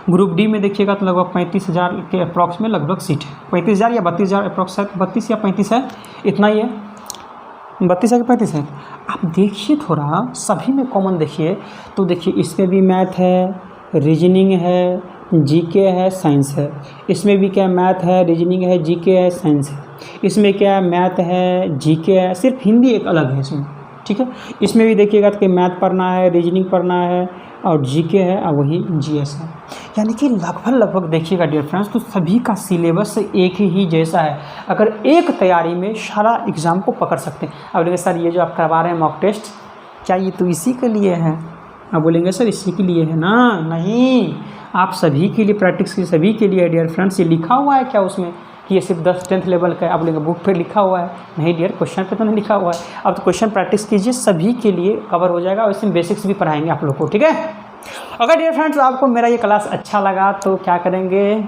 ग्रुप डी में देखिएगा तो लगभग 35,000 के अप्रॉक्स में लगभग सीट है, 35,000 या 32,000 अप्रॉक्स है, 32 या 35 है, इतना ही है, 32 है कि 35 है। आप देखिए थोड़ा सभी में कॉमन देखिए, तो देखिए इसमें भी मैथ है, रीजनिंग है, जीके है, साइंस है, इसमें भी क्या मैथ है, रीजनिंग है, जीके है, साइंस है, इसमें क्या मैथ है, जीके है, सिर्फ हिंदी एक अलग है इसमें, ठीक है। इसमें भी देखिएगा कि मैथ पढ़ना है, रीजनिंग पढ़ना है और जीके है और वही GS है, यानी कि लगभग देखिएगा डियर फ्रेंड्स, तो सभी का सिलेबस एक ही जैसा है। अगर एक तैयारी में सारा एग्ज़ाम को पकड़ सकते हैं। अब देखिए सर ये जो आप करवा रहे हैं मॉक टेस्ट, क्या ये तो इसी के लिए है? आप बोलेंगे सर इसी के लिए है ना, नहीं, आप सभी के लिए प्रैक्टिस की, सभी के लिए डियर फ्रेंड्स। ये लिखा हुआ है क्या उसमें कि ये सिर्फ 10th लेवल का है? आप बोलेंगे बुक पे लिखा हुआ है, नहीं डियर, क्वेश्चन पे तो नहीं लिखा हुआ है। अब तो क्वेश्चन प्रैक्टिस कीजिए, सभी के लिए कवर हो जाएगा और इसमें बेसिक्स भी पढ़ाएंगे आप लोग को, ठीक है। अगर डियर फ्रेंड्स आपको मेरा ये क्लास अच्छा लगा तो क्या करेंगे,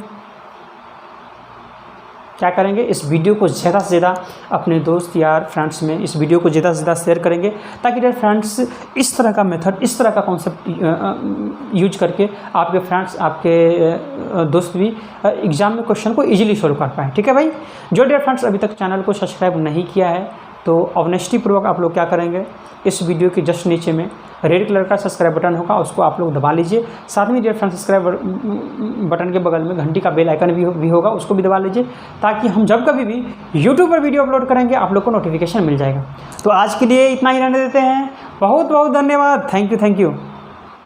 इस वीडियो को ज़्यादा से ज़्यादा अपने दोस्त यार फ्रेंड्स में इस वीडियो को ज़्यादा से ज़्यादा शेयर करेंगे, ताकि डियर फ्रेंड्स इस तरह का मेथड, इस तरह का कॉन्सेप्ट यूज करके आपके फ्रेंड्स, आपके दोस्त भी एग्ज़ाम में क्वेश्चन को ईजिली सॉल्व कर पाएँ, ठीक है भाई। जो डियर फ्रेंड्स अभी तक चैनल को सब्सक्राइब नहीं किया है तो ऑनेस्टी पूर्वक आप लोग क्या करेंगे, इस वीडियो के जस्ट नीचे में रेड कलर का सब्सक्राइब बटन होगा, उसको आप लोग दबा लीजिए। साथ में डियर फ्रेंड्स सब्सक्राइब बटन के बगल में घंटी का बेल आइकन भी होगा, उसको भी दबा लीजिए, ताकि हम जब कभी भी यूट्यूब पर वीडियो अपलोड करेंगे आप लोग को नोटिफिकेशन मिल जाएगा। तो आज के लिए इतना ही रहने देते हैं, बहुत बहुत धन्यवाद, थैंक यू।